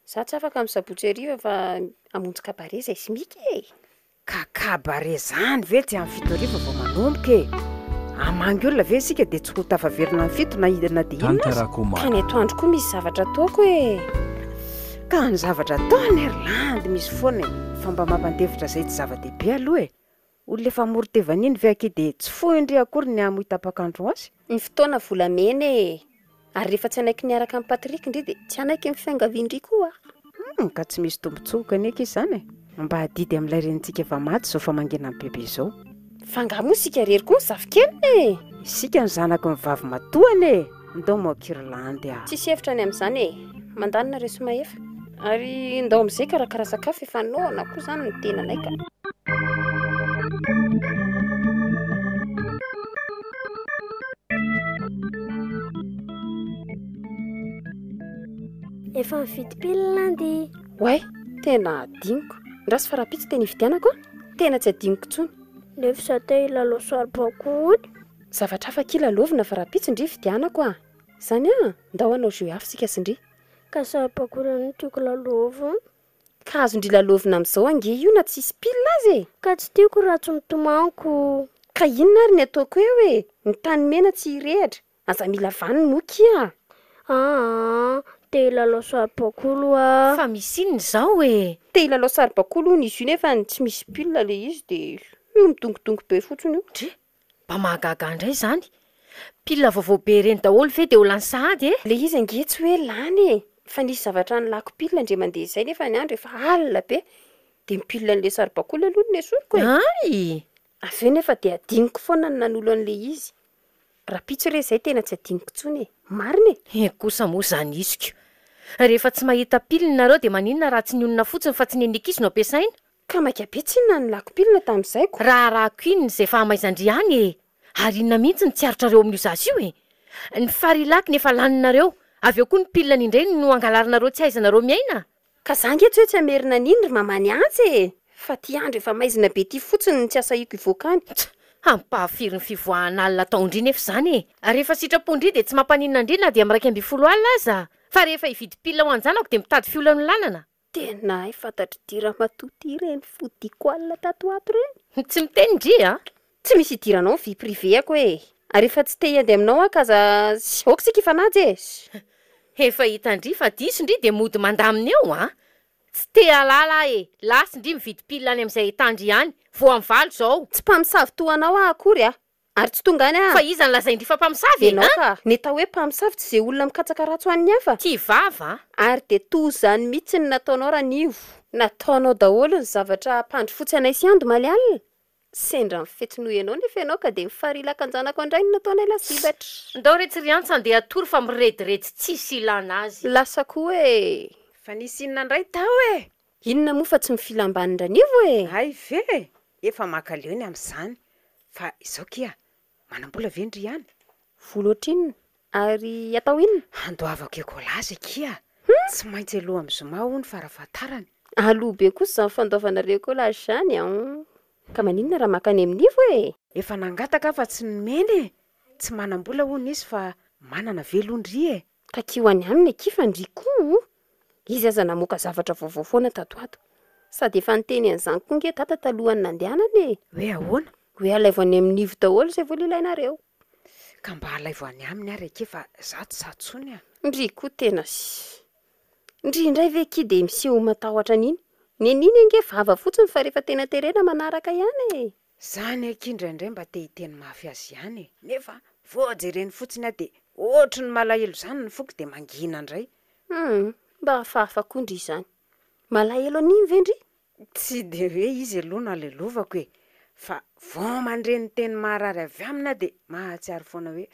za tsy afaka amin'ny sabotsy hariva fa amonjy kabare zay simika e ka kabare zany ve tsy amin'ny fito hariva vao manomboka e amangy olona ve sika de tsy ho tafaverina amin'ny fito na idana de ka ny atoandro koa misy zavatra ataoko e ka ny zavatra ataony erlandy misy foana fa mba mampandevitra zay tsy zava-dehibe aloha e olona efa moron-tevaniny ve aky de tsy fo indri akory ny amoitapakandro azy ny fotoana volamena e ary rehefa tsy anaiky niaraka amin'ny patrika indri de tsy anaiky ny fiangaviandry koa ka tsy misy tombontsoka ny eky izy zany e mba hadidy amin'ilay renitsika efa maty zao fa mangena amin'ny bebe zao fa nga moa sika rery koa ny zavikelina e isika ny zanako ny vavy matoany e ndao moakirlandy tsisy hevitra ny amin'izany e mandanina reso maefa ary ndao amin'izay karakara sakafo efa naona koa zany ny tena naika efa mividy pilina andy way tena adiniko ndrasy farapitsy tena ividianako tena tsy adiniko tsony nefa za te ilalosoary bakoly zavatra afaka ilalovina farapitsy indri vidianako zany ndao anao jeu afy sika sindri ka sary bakoly any tiako lalovo ka azo indri lalovina amin'izao ange io na tsisy pilina azy e ka tsy tiako raha tsy mitomanko ka inona ary ny ataoko eo e ny tany mena tsy hirehatra aza mila vaniny mokia te ilalosoary bakolo fa misy inony zao e te ilalosoary bakolo ony izy io nefa tsy misy pilina le izy de io midongodongo be fotsiny io dre mba mahagaga indray zany pilina vaovao be reny daholo ve de ho lany sahady e le izy ange tsy hoe lany e fa nisy zavatra ny lako pilina ndre mandeha izay nefa ny andro efa alina be de mipilina n'le sary bakolo aloha ny esoriko e ay aveo nefa de adiniko foana ny nanolo an'le izy raha pitso re zay tena tsy adiniko tsony e mariny e kosa moa zany isiko rehefa tsy mahita pilina nareo de maninona raha tsy nionona fotsiny fa tsy nenek'izy no ampiasaina ka makabe-tsy inona ny lako pilina tamin'izayko raharahako inony zay fa hamaizandry any e ary inona mihitsy ny tsiarotrareo amin'io zasy io e ny farilaky nefa laninareo avy eo koa ny pilina n'indray no angalarinareo tsy aizanareo miaina ka zangetsy hoe tsy amerina n'iny ry mamany antsy e fa ty andro efa maizina be ty fotsiny ny tsy asaiko ivoakany hampahafiry ny fivoahan'alina taondry nefa zany e rehefa sitrapondry de tsy mampaninona indri na dia miraika ambifolo alina aza fa rehefa hividy pilina ho anjanako de mitady fiolano lalana tena fantatry dira matoty ireny fodiko alina tatoato reny tsy miteny indri tsy misy idiranao ny vie privé ako e ary efa tsy te hiandy aminao akaza aokasika ifanazy e efa hitandry fa diso indri de mody mandaminy eo tsy te alala e lasy indri mividy pilina any amin'izay hitandry ihany vo amin'ny valo zao tsy mpamosavy toanao akory ary tsy tonga any fa iza ny lazaindri fa mpamosavy enao ka neta hoe mpamosavy tsy zay olona mikatsaka ratso an'ny hafa ty vava ary de to zany mihitsy ny nataonao raha nivo nataonao daholo ny zavatra mpandry fotsy anay sy ando maly alina sendra mifetsinoy anao nefa ianao ka de mifarilaka anjanako andray ny nataonay lasibatra ndao retsy riantsa andeha atory fa mirediredy tsisy ilana azy lasa koa e fa nisy inona indray tao e inona moa fa tsy mifilambanin-dranivo e ay ve efa makaleo ny amin'izany fa izao kia manam-bola vendry ihany voloatrinona ary atao inona andoavako ekolazy kia tsy maintsy aloha amin'izoma hony farafatarany aloha be kosa zany fandaovanareo ekolazy zany ka maninona raha makany amin'ivo e efa nangataka fa tsy nomeny tsy manam-bola hony izy fa manana velondry e ka kio any aminy ekifa ndriko izy aza namoaka zavatra vaovao foana tatoato sady efa niteny an'izany koa nge tata talohany nandehanany e hoe ahoana hoe alaivo any amin'ivo daholo zay vola ilainareo ka mba alaivo any aminy ary ake fa zato satsony ndry koa tena ndry indray ve ki de miseho matahotra an'iny nen'iny ange vava fotsiny fa rehefa tena terena manaraka ihany e zany akindraindray mba te hiteny mafy azy ihany nefa voajereny fotsiny de ohatry ny malahelo zany ny foky de mangina indray mba hafahafa koa ndry izany malahelo an'iny vendry tsy de hoe izy aloha no alelovako e fa vao mandreny teny maharary avy amina de mahatsiary foana hoe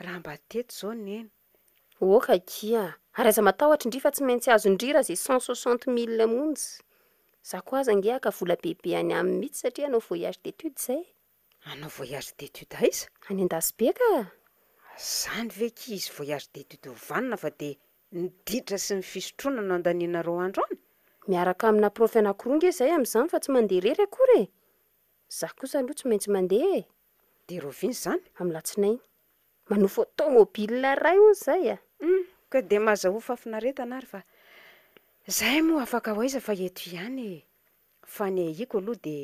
raha mba teto zao neny oka kia ary aza matahotra indri fa tsy maintsy azo indrira zay 160 000 monjy za koa aza ngeaka vola bebe any amin'ny mihitsy satria anao voyage d'étude zay anao voyage d'étude aiza any an-dasy be ka zany ve kizy voyage d'étude ovanina fa de niditra sy ny fisotroana no andaniana roa andro any miaraka amina prof anankiroa zay amin'izany fa tsy mandeha rery akory za kosa aloha tsy maintsy mandeha de roviny zany amin'ny latsinainy manofo automobile ray hoy zay ka de mazahofa finaretana ary fa zahay moa afaka hoaiza fa eto ihany fa ny aiko aloha de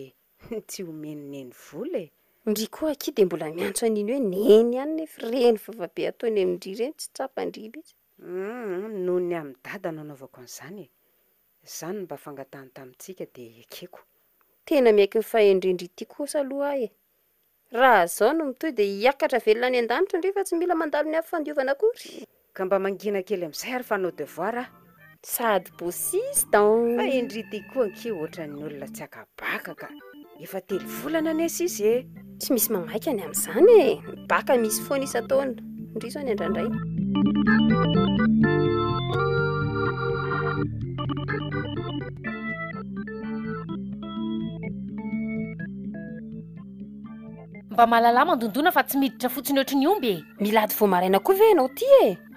tsy homenineny vola ndry koa aky de mbola miantso an'iny hoe neny ihany nefa reny vavabe ataony amindry reny tsy tsapandry mihitsy noho ny amin'ny dada nanaovako an'izany zany mba fangatahany tamintsika de ekeko tena miaiky ny fahendrendry ity kosa aloha ahy raha zao no mitoy de hiakatra velona any an-danitra ndry fa tsy mila mandalo ny afandiovana akory ka mba mangina kely amin'izay ary fanao devoir a sady bosistan fa endrity koa anki ohatran'ny olona tsy akabaka ka efa 3 volana nesa izy e tsy misy mamaika any amin'izany baka misy foana isa-taona ndry zao ny andrandray mba mahalala mandondona fa tsy miditra fotsiny ohatry ny omby milady voamaraina koa ve anao ty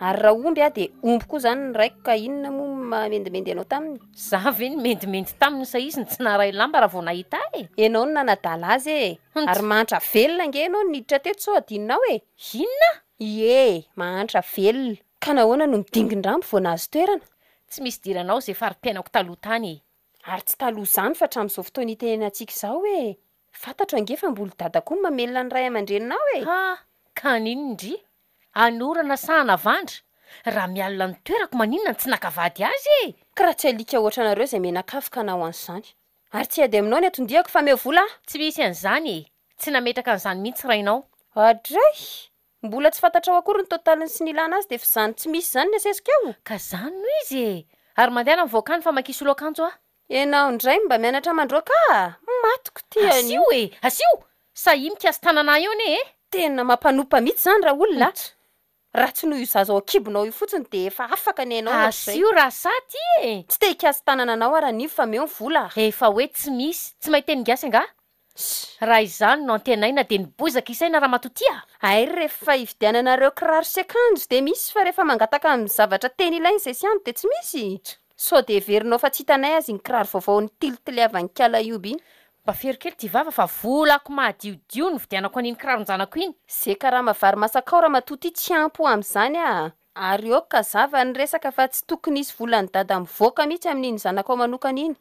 ary raha omby de omby koa zany ny raiko ka inona moa mamendimendy anao taminy za ve ny mendimendy taminy sa izy ny tsy naray lamba raha vao nahita ianao no nanadala azy ary mahantra velona nge ianao niditra teto sao adinonao inona ie mahantra velona ka nahoana no midingin-drambo vao nahazo toerana tsy misy diranao zay farim-piainako taloha tany ary tsy taloha zany fa hatramin'izao fotoana itenena antsika zao fantatro angefa mboly dada koa mamelona ny ray aman-dreninao ka nino ndry anorana sahana vandra raha mialina ny toerako maninona tsy nakavady azy ka raha tsy alika ohatranareo zay menakafo ka nao an'izany ary tsy ady aminao ny atondiako fa me vola tsy misy an'izany tsy nametraka an'izany mihitsy rainao adray mbola tsy fantatrao akory ny totaliny sy ny ilana azy de fa zany tsy misy zany ny asesika eo ka zany no izy ary mandehana mivoakany fa makisolo akanjo ianao indray mba mianatra mandroaka matoko asio asio sahi mikasy tanana eo ane tena mampanopa mihitsy zany raha olona raha tsy noho io zaza ao akibonao io fotsiny de efa afaka ny anao asio raha saty tsy te hikasy tanana anao ara nivo fa meo ny vola efa hoe tsy misy tsy mahiteny gasy anga raha izany no antenaina de nibozaka isaina raha matotia ay rehefa ividiananareo kiraro sy akanjo de misy fa rehefa mangataka amin'ny zavatra teny ilainy zay sy any de tsy misy so de verinao fa tsy hitanay azy ny kiraro vaovao ny tilitiliavany kala ioby iny mba ferokely ty vava fa volako mahadiodio ny vidianako an'iny kiraronjanako iny ze karaha mavary masakao raha matoty tsy ampo amin'izany ary eo ka zava ny resaka fa tsy tokony isy volany dada mivoaka mihitsy amin'iny zanakao manokana iny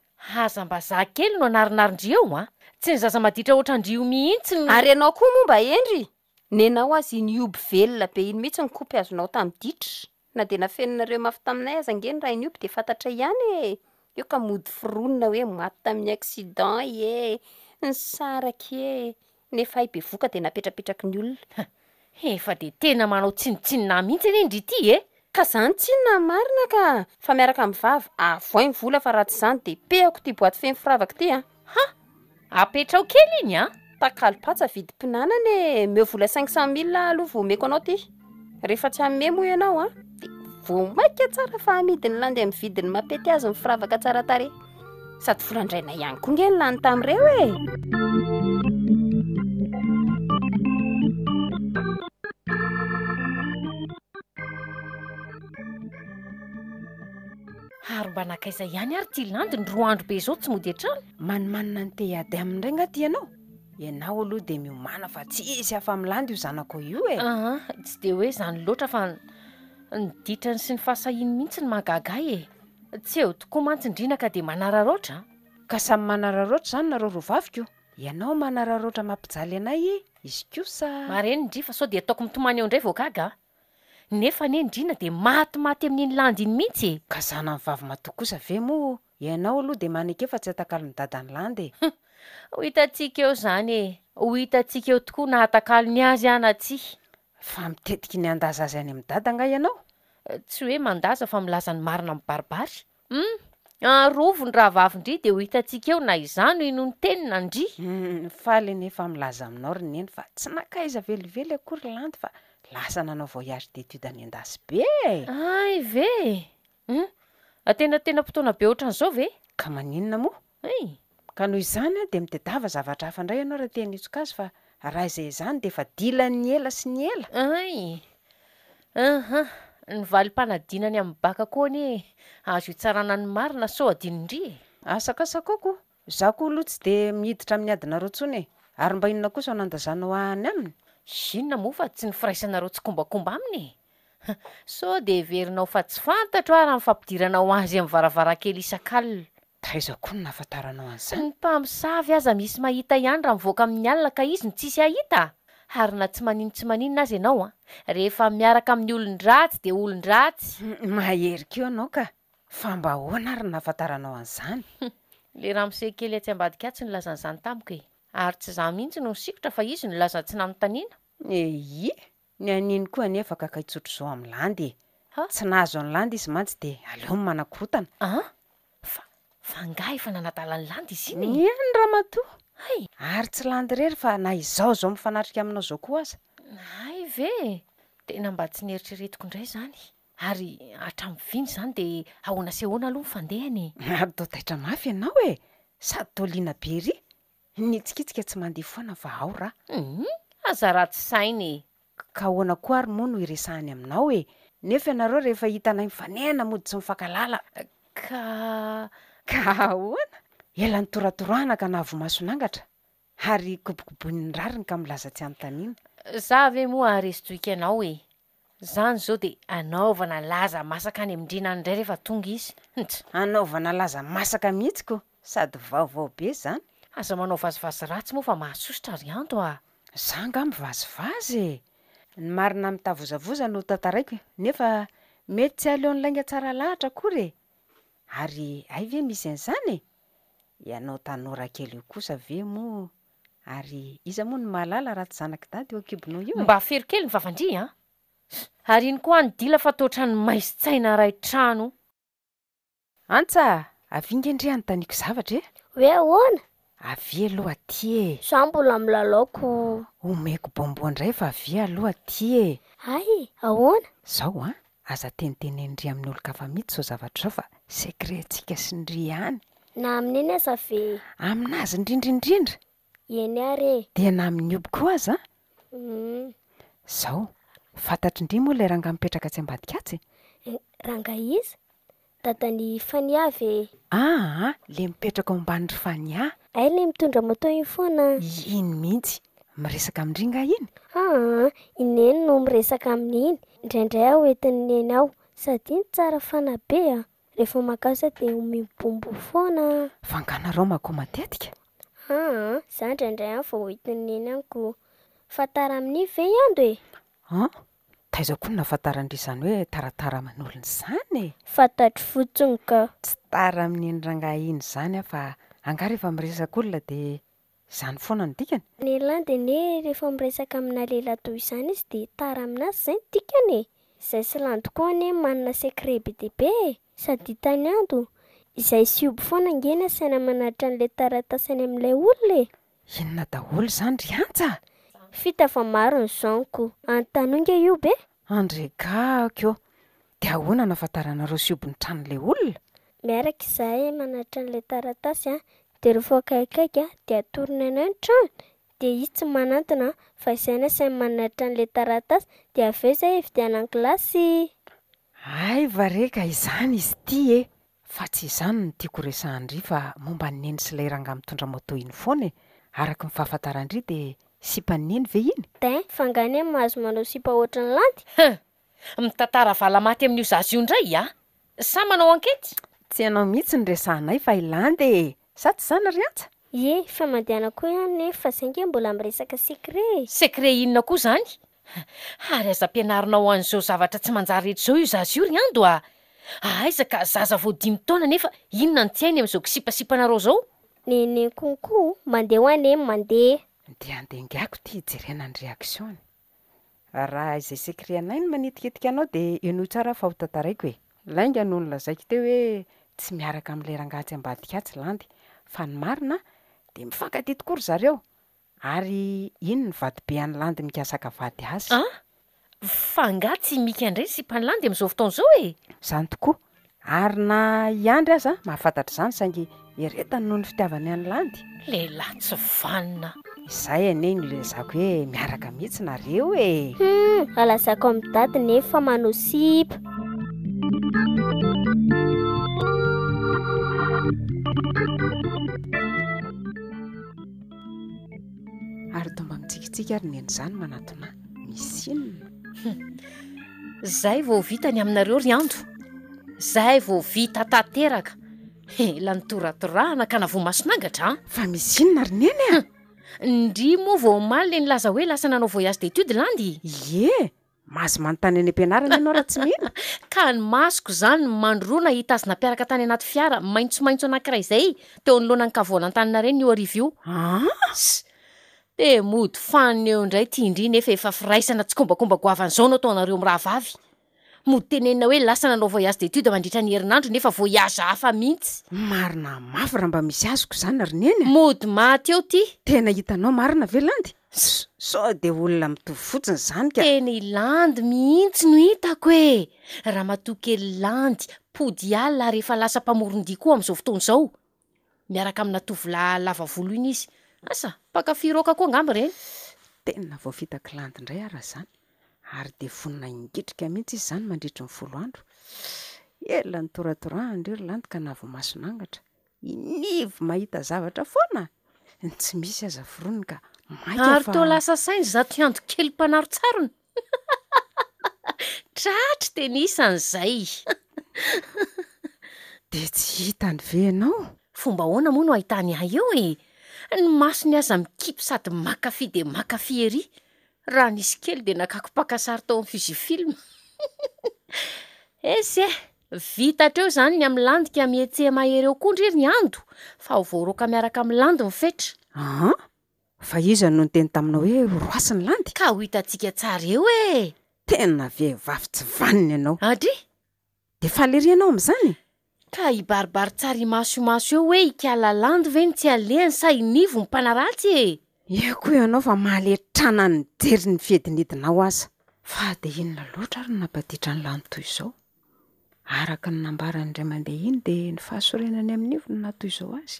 aza mba za kely no anarinarindrio tsy ny zaza maditra ohatrandrio mihitsy ary ianao koa momba endry nenao azy nioby velona be iny mihitsy ny kopy azonao tamin'ny ditra na de nafeninareo mafy taminay aza ngeny raha inioby de fantatra ihany eo ka mody fironina hoe maty tamin'ny accident ny saraky nefa ay be voka de napetrapetraky ny olona efa de tena manao tsinotsinona mihitsy eny endry ity ka zany tsinona marina ka fa miaraka amin'ny vava avoay ny vola fa ratsy zany de peako ty boaty feny firavaka ty apetrao kely iny takalopatsa vidim-pinanany meo vola 500 000 aloha vao omeko anao ty rehefa tsy amme moa ianao de vao maika tsara fa amidiny landy amin'ny vidiny mapety azy ny firavaka tsara tare sady volandraina ihany koa nge ny lany tamin'ireo ary mba nakaiza ihany ary ty landy ny 2 andro be zao tsy mody atrano manimanina ny te ady amin'indray ngaty ianao aloha de miomana fa tsy isy afa milandy io zanako io tsy de hoe zany loatra fa niditrany sy ny fahasahiny mihitsy ny mahagagay tsy eo tokoa mantsindrina ka de manararoatra ka samy manararoatra zany nareo rovaviko ianao manararoatra mampijaly anay izy kosa mareny ndry fa sao de ataoko mitomany eo indray voagaga nefa ne ndrina de maty amin'iny landy iny mihitsy ka zana ny vavy matoa kosa ve moa ianao aloha de maneke fa tsy atakalo ny dadany landy ho hitantsika eo zany ho hitantsika eo tokoa nahatakalo ny azy ana tsy fa mitetiky ny andaza azy any amin'ny dada nga ianao tsy hoe mandaza fa milaza ny marina mibaribary arovo ny raha vavindry de ho hitantsika eo na izano ino ny tenina ndry faly nefa milaza aminao ry neny fa tsy nakaiza velively akory landy fa lasa nanao voyage d'étude any an-dasy be. Ay ve tena fotoana be ohatran'izao ve? Ka maninona moa? Ay, Ka noho izany dia mitedava zavatra hafa indray ianao raha teny itsoka azy fa raha izay izany dia efa dilany ela sy ny ela. ay, ny valim-panadinany amin'ny baka koa ni azo hitsarana ny marina so adinindri. Asakasakako, za koa aloha tsy dia miditra amin'ny adinareo intsony e. Ary mba inona kosa nandajanao any aminy? Inona moa fa tsy ny firaisanareo tsy kombakomba aminy. So de verinao fa tsy fantatro raha mifampidiranao azy amin'ny varavarankely isan-kalina. Taiza koa no nahafantaranao an'izany? Ny mpamosavy aza misy mahita ihany raha mivoaka amin'ny alina ka izy no tsisy ahita. Ary na tsy maninona azy ianao rehefa miaraka amin'ny olon-dratsy de olon-dratsy. Mahery keo ianao ka. Fa mba ahoana ary nahafantaranao an'izany? Le ramose kely atsy ambadika tsy nilazan'izany tamiko e. Ary tsy za mihitsy no nisikotra fa izy no laza tsy nanontaniana. Ny aniny koa anefa ka itsotro izao amin'ny landy e. Ha? Tsy nahazo ny landy izy mantsy dia aleo manakorotana. Fa nga efa nanadalany landy izy iny. Ny ramatoa. Ay, Ary tsy landy rery fa na izao mifanatrika aminao zao koa aza. ay ve? Tena mba tsy nieritreretiko indray zany. Ary hatramin'ny viny zany de ahoana sy ahoana aloha fandehany. Atao taitra mafy ianao e. Sady toliana be ry. Nitsikitsika tsy mandeha foana fa ao raha. Aza ratsy sainy. Ka ahoana koa ary moa no iresahany aminao e. Nefa ianareo rehefa hitanay mifanena mody tsy mifankalala. Ka Ahoana? Ela nitoratorana ka nahavomasonangatra. Ary kobokoboiny ny rariny ka milaza tsy anontaniana. za ve moa resto-toika ianao e. Zany zao de anaovana laza masaka any amindrina indray rehefa tonga izy. Anaovana laza masaka mihitsiko. Sady vaovao be zany. Aza manao vazivazy ratsy moa fa mahasositra ry anto Za nga mivazivazy e. Ny marina mitavozavoza no tantaraiko. Nefa mety tsy aleon'ny lainga tsara lahatra akory e. Ary ay ve misy an'izany e. Ianao tanora kely io kosa ve moa. Ary iza moa ny mahalala raha tsy zanaky dady eo akibonao io e. Mba fery kely ny vavandry Ary iny koa ny dila fa toatra ny maisitsaina ray trano. Antsa, avinga indray anontaniako zavatra e. Hoe ahoana? Avy aloha aty e. Za mbola milalaoko. Omeko bombo indray fa avy aloha aty e. Ay, ahoana? Zao aza tenitenendry amin'ny olo-kafa mihitsy zao zavatra zao fa sekreantsika sy ndry ihany. Na amin'iny aza ve? Aminazy indrindraindrindra. Eny are. Dia na amin'ny obo koa aza. Zao, fantatry indry moa ilay rangahy mipetraka atsy ambadika atsy. Ranga iza? Dadany faniavy. Le mipetraka ao ambany fania. Ay, le mitondra moto iny foana. Iny mihitsy. Miresaka amindringa iny. Ineny no miresaka amin'iny. Indraindray aho entiny neny aho. Sady iny tsara fana be rehefa makasa dia mibombo foana. Fanganareo mako matetika. Za indraindray aho vao entiny neny anko. Fatara amin'ny ve iando e? Taiza koa nafantarandry izany hoe taratara manolony izany e. Fantatro fotsiny ka. Tsy tara amin'ny rangahy iny izany fa anga rehefa miresaka olona dia izany foana ny dikany. Ny landy ne rehefa miresaka amina lehilahy toy izany izy dia tara aminazy izay ny dikany e. Izay sy landy koa ne manana sekre be dia be e. Sady hitany ando. Izay sy oby foana ngena saina manatra an'ilay taratasany amin'ilay olona e. Inona daholo izany ry antsa? Fita fa maro ny zoniko. Antanonga io be? Andrekako. Dia ahoana nafantaranareo sy oby ny tranon'ilay olona? Miaraka izahay manatra an'ilay taratasy dia rehefa akaikaiky dia atorina anay ny trano. Dia izy tsy manantona fa isaina sainy manatra an'ilay taratasy dia avy eo izay hividiana an-kilasy. Ay, vareka izany izy ity e. Fa tsy izany no tiako resahindry fa momba ny neny sy ilay rangahy mitondra moto iny foana e. Araka ny fahafantarandry dia sipa ny neny ve iny? Fangany mahazo manao sipa ohatry ny landy. Mitantara valamaty amin'io zazy io indray Sa manao ankety? Tsy ianao mihitsy ny resahanay fa ilandy e. Sa tsy zany ry antsa? Fa mandehana koa ihany nefa saingy mbola miresaka sekre. Sekre inona koa zany? Ary aza ampianarinao an'izao zavatra tsy manjary rehetra zao io zazy io ry ando aiza ka zaza vao 5 taona nefa inona ny tsy hainy amin'izao kisipasipanareo zao? Nene konko mandeha ho any mandeha. Dia andengako ity hijerenany reaksiony. Raha izay sekre anay no manetikitika anao dia eno tsara fa ho tantaraiko e. Lainga no nolazaiko teo hoe tsy miaraka amin'ilay rangahy atsy ambadika atsy landy. Fa ny marina dia mifankatia tokoa ry zareo. Ary iny ny vady be an'ny landy mikasaka vady azy. Fanga tsy mika indray sy mpanilandy amin'izao fotoana izao e. Zany tokoa ary na iandry aza mahafantatra izany saingy eretany noho ny fitiavany any landy. Lehilahy tsy vanina. Izay anie no lezako hoe miaraka mihitsy nareo e. Alazako amin'ny dady nefa manao sipa. Ary tomba mitsikitsika ary nen'izany manatona misy inona. Zay vao vita ny aminareo riando. Zay vao vita tanteraka. La nitoratorahana ka navomasinangatra. Fa misy inona ary neny a? Ndry moa vao maly ny laza hoe lasa nanao voyage d'étude landy. Ie, mahazo manontany any am-pianarana ianao raha tsy mino. Ka ny masoko zany mandroana hitazona mpiaraka tany anaty fiara maintsomaintso anankiray izay teo anoloana ny kavoanantanina reny io arivo io. De mody faneo indray tia indry nefa efa firaisana tsy kombakomba goavan'izao no ataonareo mirahavavy. Mody tenenina hoe lasa nanao voyage d'étude mandritra ny herinandro nefa voyage hafa mihitsy. Marina mafy raha mba misy azoko izany ary neny. Mody maty eo ty. Tena hitanao marina ve landy? Sao de olona mitovy fotsiny izany ka. Teny landy mihitsy no hitako e. Raha matokely landy pody alina rehefa lasa mpamorondia koa amin'izao fotoana izao. Miaraka amina tovolahy lava volo iny izy. Asa, mpakafiroaka koa angamba reny. Tena vao vitako landy indray ara zany. Ary de vonina ingitrika mihitsy izy izany mandritry ny 10 andro. Ela ny toratorahany ry landy ka navomasonangatra. Inivo mahita zavatra foana. Tsy misy aza foroniny ka maika fa... Ary to lasa sainy zato hiando kely mpanaro tsarony. Tratry tenisan'izay. De tsy hitany ve ianao? Fomba ahoana moa no ahitany ahy eo e. Ny masony aza mikipy sady makafy de makafy ery. Raha nisy kely de nakakopaka sary tao amin'ny fizifilma. Ese, vita treo zany ny amin'ny landy ka mietse mahery eo koa ndry ny ando. Fa ho voaroka miaraka amin'ny landy mifetra. Fa iza no niteny taminao hoe roasy ny landy? Ka ho hitantsika tsara eo e. Tena vehivavy tsy vaniny ianao. Adry? De falery ianao amin'izany? Ka hibaribary tsara imasomaso eo hoe ikala landy ve ny tsy alehany sa inivo ny mpanaratsy e. Eko ianao fa mahaletrana ny jery ny fiedinidinao aza. Fa de inona loatra ary napatitra ny landy toy izao? Araka ny nambarany iray mandeha iny de ny fahasorenany amin'ny ivony natoy izao azy.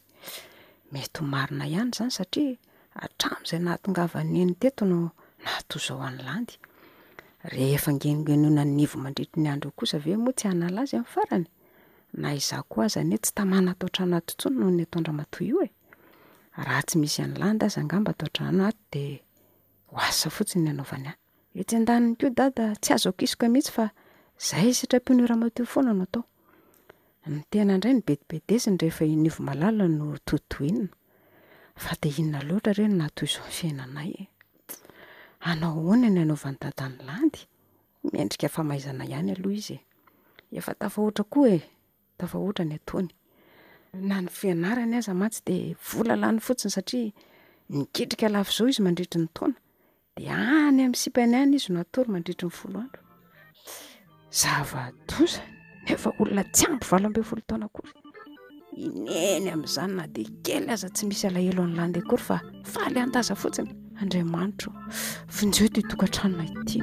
Mety ho marina ihany zany satria hatramin'izay nahatongavany eny teto no natoy izao any landy. Rehefa ngenongenona ny ivo mandritry ny andro kosa ve moa tsy hanala azy amin'ny farany? Na izaho koa aza ne tsy tamana atao trano ato intsony noho ny ataondra matoy io e. Raha tsy misy any landy aza angamba atao trano ato de ho asa fotsiny anaovany ahy. Etsy andaniny koa dada tsy azo akisoka mihitsy fa zay sitrapon'io ramatoa foana no atao. Ny tena indray ny betibedesiny rehefa inivo malala no totoinina. Fa de inona loatra ireny natoy izao fiainanay e. Anao ahoana ny anaovany dadany landy? Miendrika famaizana ihany aloha izy e. Efa tafahoatra koa e. Tafahoatra ny ataony. Na ny fianarany aza matsy de vola lany fotsiny satria nikitrika lafo izao izy mandritry ny taona. De any amin'ny sipany any izy no atory mandritry ny 10 andro. Zava-doza nefa olona tsy ampy 12 taona akory. Ineny amin'izany na de kely aza tsy misy alahelo any landy akory fa faly antaza fotsiny. Andriamanitro, vonjeo ty tokantranona ity.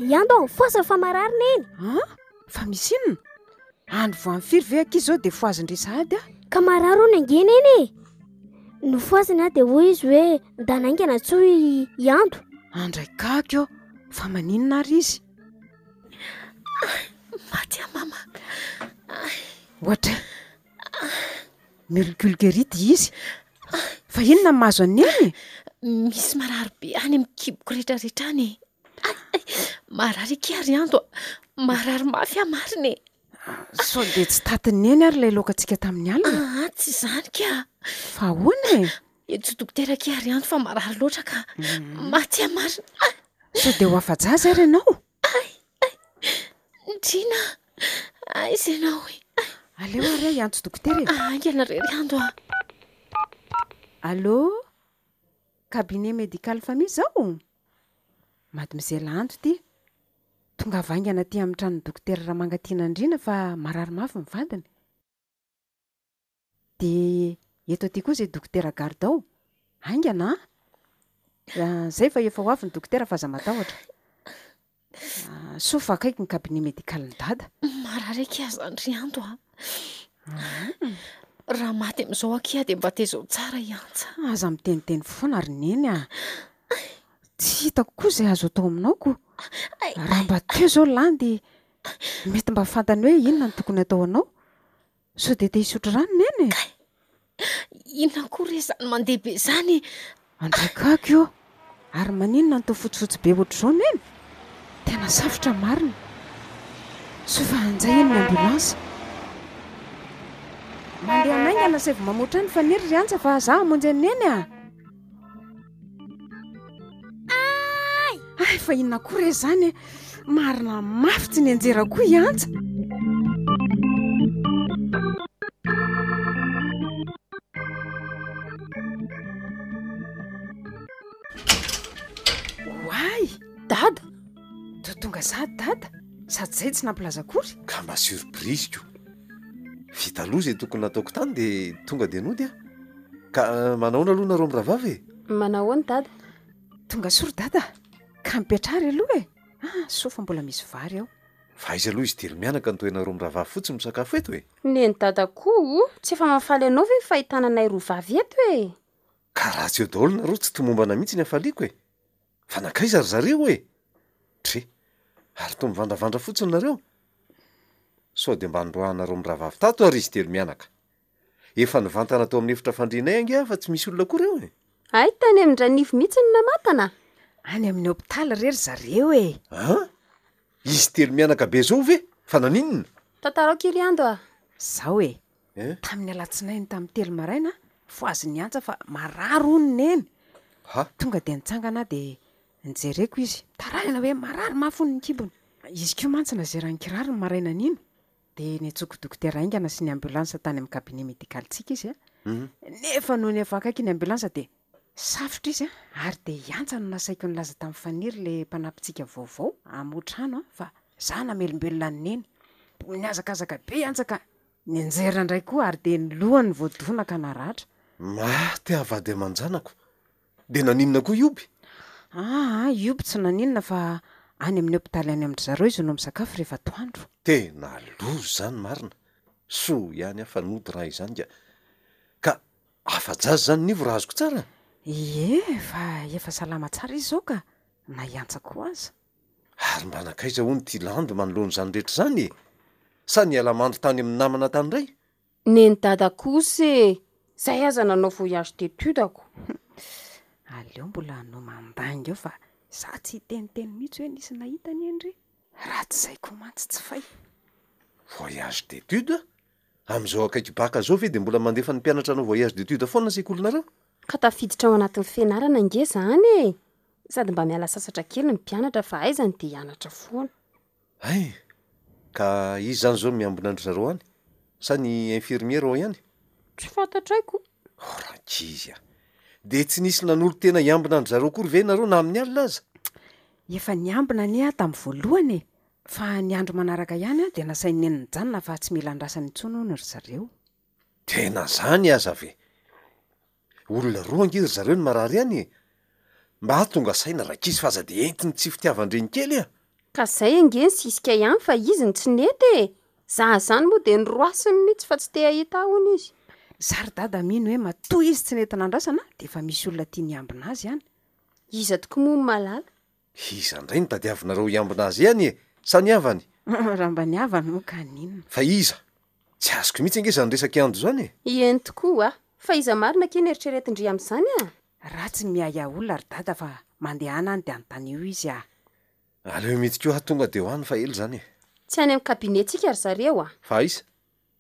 Iando, foaza fa mararina eny. Fa misy inona? Andro voan'ny firy ve akizy zao de foazindry sahady a? Ka mararo ny angena eny e. No foazina de hoy izy hoe ndanaingana tsoy iando. Andray kakyo, fa maninona ary izy? Maty mama. Ohatra Mulgulgurite izy. Fa inona mahazo aneny? Misy marary be any amin'ny kiboko rehetrarehetra any. Marary kary ando. Marary mafy mariny. So de tsy tatiny eny ary lay lokantsika tamin'ny alina. Tsy izany ka. Fa hoana e? Eto dokotera kary ando fa marary loatra ka. Maty mariny. So de ho afa-jaza ary ianao? Ndrina. Aiza ianao e? Aleo ary antso dokotera e. Angana rery ando. Allô? Cabinet médical famille zao? Mademoiselle Anto ty. tonga vaingana ty amin'ny trano dokotera Ramangatiana Andriana fa marary mafy ny vadiny. De eto aty koa izay dokotera Gardao. Aingana zay fa efa ho avy ny dokotera fa aza matahotra. Sofa akaiky ny cabinet médical ny dada. Marary aky aza Andrianto a. Raha maty amin'izao akia dia mba tezao tsara iantsa. Aza miteniteny foana ary neny a. Tsy hitako koa izay azo atao aminao ko. Raha mba teo izao lany dia mety mba fantany hoe inona ny tokony atao anao. So dia te hisotro rano neny. Inona koa re izany mandeha be izany. Andraikako io. Ary maninona ny tao fotsifotsy be ohatr'izao neny. Tena safotra marina. So fa anjay eny ny ambulance. Mandeha anaingana say vao mamoatra ny fanery ry antsa fa za hamonjy aneny a. Ay, fa inona koa re zany marina mafy tsy ny anjera koa i antsa. Oay, Dada, tonga sady dada. Sady zay tsy nampilaza akory. Ka mba surprise ko. Vita aloha izay tokony nataoko tany dia tonga dia nody a. Ka manaona aloha nareo miravavy e? Manao ny dada. Tonga sory dada. Ka mipetrary aloha e. Sofa mbola misy vary ao. Fa izy aloha izy dely mianaka nitoenareo miravavy fotsiny misakafo eto e. Neny dada koa, tsy efa mafaly anao ve fahitananay roa vavy eto e. Ka raha tsy eo daholo nareo tsy tomombana mihitsy ny hafaliako e. Fa nankaiza ry zareo e. Tre, ary to mivandravandra fotsiny nareo. So dia mba androahanareo miravavy tato ary izy dely mianaka. Efa nivantana tao amin'ny efitra fandrianay ange fa tsy misy olona koa reo e. Ay, tany amin'ny ranify mihitsy ny namatana. Any amin'ny hôpitaly rery zareo e. Izy telo mianaka be zao ve? Fa naninona? Tantara Kiriando a. Zao e. Tamin'ny alatsinainy tamin'ny telo maraina, foazy ny antsa fa mararo ony neny. Tonga dia nitsangana dia nijereko izy. Tarahina hoe marary mafy ony ny kibony. Izy koa mantsina zay raha ny kiraro ny maraina nino. Dia nitsoko dokotera aingana sy ny ambulance tany amin'ny cabinet médical tsika izy a. Nefa noho ny avaka ny ambulance dia safotra izy a. Ary dia iantsa no nasaiko ny laza tamin'ny faniry le mpanampitsika vaovao amotrano fa za namelombelona ny neny. Niazakazaka be antsaka nianjera indray koa ary dia ny lohany voadona ka naratra. Maty avady amanjanako. Dia naninona koa ioby? Ioby tsy naninona fa any amin'ny hôpitaly any amin'ny zareo izy no misakafo rehefa toandro. Tena lozo zany marina. So ihany afa nody raha izany ka afa-jazy zany nivo raha azoko tsara. Fa efa salama tsara izy zao ka na iantsa koa aza. Ary mba nankaiza hono ty lando manoloana zany rehetra zany e. Sa ny alamandro tany amin'ny namana tany ray? Neny dada kosa e. Zay aza nanao voyage d'étude ako. Aleo mbola no mandangy eo fa za tsy hiteniteny mihitsy hoe nisy nahitany endry. Raha tsy zay koa mantsy tsy fay. Voyage d'étude? Amin'izao akaiky baka zao ve dia mbola mandefa ny mpianatra anao voyage d'étude foana sekolinareo? Ka tafiditra ao anatin'ny fianarana nge zany e. Sady mba miala sasatra kely ny mpianatra fa aizany dia hianatra foana. Ay, ka izy zany zao miambina andry zareo any? Sa ny infirmiera ao ihany? Tsy fantatraiko. Rankizy a. Dia tsy nisy nanolo tena hiambina andry zareo kory ve nareo na amin'ny alina aza? Efa niambina ni a tamin'ny voalohany e. Fa ny andro manaraka ihany a dia nasainy neny nijanona fa tsy mila andrasany intsony hono ry zareo. Tena zany aza ve? Olona roa ange ry zareo ny marary ihany e. Mba tonga saina rankizy fa aza dia entiny tsy fitiavan-dreny kely a. Ka zay ange ny sisika ihany fa izy ny tsy nety e. Za zany moa dia nyroasiny mihitsy fa tsy te ahita hono izy. Zary dada mino hoe matoa izy tsy nety nandrasana dia efa misy olona tia niambina azy ihany. Iza toko moa malala. Iza indray ny tadiavinareo hiambina azy ihany e. Sa niavany? Raha mba niavany moa ka ninona. Fa iza? Tsy azoko mihitsy ange zany resaka andro zany e. Eny tokoa fa iza marina ke ny eritreretindry amin'izany a. Raha tsy miaya olona ry dada fa mandehana any dia anontany io izy a. Aleo mety koa tonga dia hoany fa ely zany e. Tsy any amin'ny kabinetsika ry zareo a. Fa iza?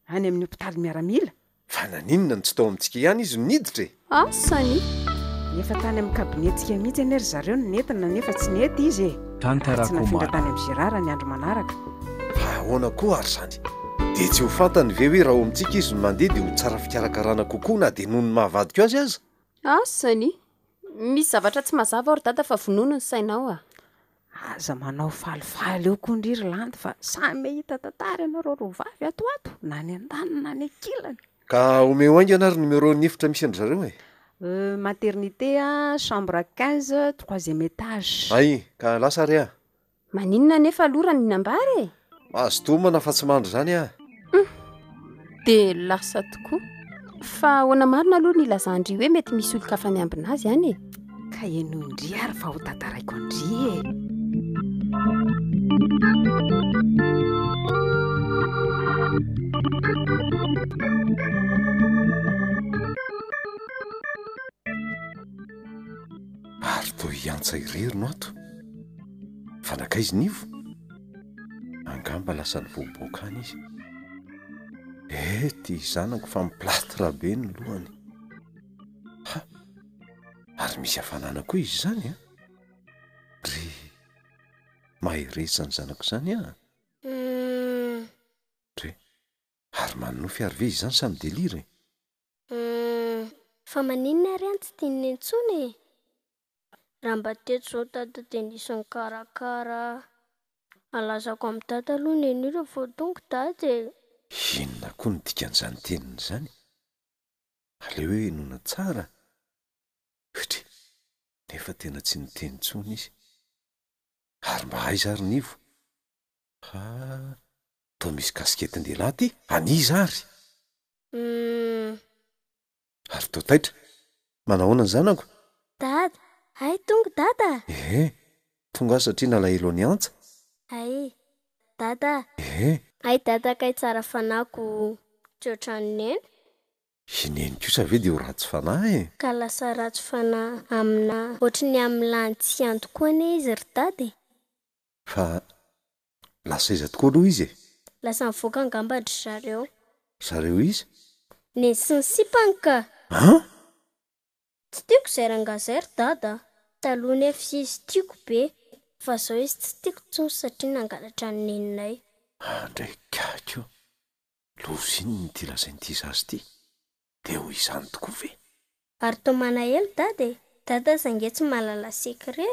Any amin'ny hôpitaly miaramila. Fa naninona ny tsy tao amintsika ihany izy niditra e. Asany. Efa tany amin'ny kabinetsika mihitsy any ry zareo ny netina nefa tsy nety izy e. Tsy nafindra tany amin'ny Gérard ny andro manaraka. Fa ahoana koa ary zany? Dia tsy ho fantany ve hoe raha ao amintsika izy no mandeha dia ho tsara fikarakarana kokoa na dia noho ny mahavadika azy aza? Asany. Misy zavatra tsy mazava ry dada fa vonono ny sainao a. aza manao falifaly eo koa ndry ry landy fa samy hita tantara ianareo roavavy atoato na ny an-daniny na ny ankilany. Ka omeo ainga ianary numéro nifitra misy andry zareo e? Maternité chambre 15 3e étage. Ay, ka lasa ary a? Maninona nefa alora ny nambary e? Azo tomana fa tsy mandro zany a. De lasa tokoa. Fa hoana marina aloha ny lazandry hoe mety misy olo kafa ny ambina azy any e. Ka eno ndry ary fa ho tantaraiko ndry e. Ary toa hiantsa irery no ato. Fanakaizy nivo. Angamba lasa nivoaboaka any izy. Ty zanako fa miplatra be ny lohany. Ha, ary misy hafanana koa izy zany a. Ry maheresany zanako zany a. Ry ary manofy ary ve izy zany samy delire. Fa maninona ary any tsy tian'ny antsony e? Raha mba teto zao tata dia nisy karakara. Alazako amin'ny tata aloha ny eny rehefa tonga tata e. Inona koa ny dikan'izany teniny zany? Aleo hoe nona tsara. Hotry, nefa tena tsy niteny intsony izy. Ary mba aiza ary nivo. Toa misy kasiketin-dehilahy ty, aniza ary. Ary toa taitra, manahoana ny zanako? Dada, ay tonga dada. Tonga satria nalahelo ny antsa. Ay, dada. Ay dada kay tsara fanako tsotrany eny. Ineny kosa ve dia ho ratsy fanahy e? Ka lasa ratsy fanahy amina ohatry ny amin'ny lany tsy anto koa ne izy ry dada e. Fa lasa iza tokoa aloha izy e? Lasa mivoaka angambadry zareo. Zareo izy? Ne sy ny sipany ka. Tsy tiako zay rangazy ry dada. Taloha nefa izy tiako be. Fa zao izy tsy tiako tsony satria nangalatra ny neninay. Andray kako. Loziny ny ty lazain'ity zazy ty. Dia ho izany tokoa ve? Ary toa manahelo dada e. Dada zange tsy mahalala sekre.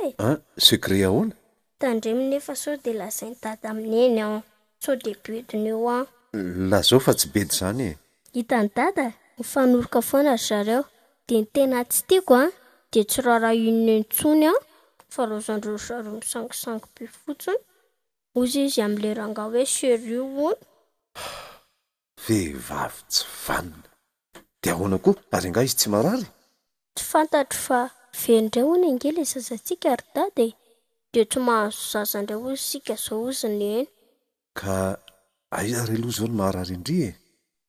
Sekre ahoana? Tandremo nefa sao dia lazainy dada amineny aho. Sao dia bediny eo aho. Lazao fa tsy bedy zany e. Hitany dada, mifanoroka foana ry zareo. Dia ny tena tsy tiako dia tsy rara inona intsony fa rozandro zareo misangisangy be fotsiny. Ozy izy amin'ilay ranga hoe serio hono. Vehivavy tsy vanina. Dia ahoana koa? Ary nga izy tsy marary? Tsy fantatro fa vendray hono angely zazatsika ry dada e. Dia tsy mahazo zazandray hozy sika zao ozy ny eny. Ka aiza ry loha zao ny marary indry e?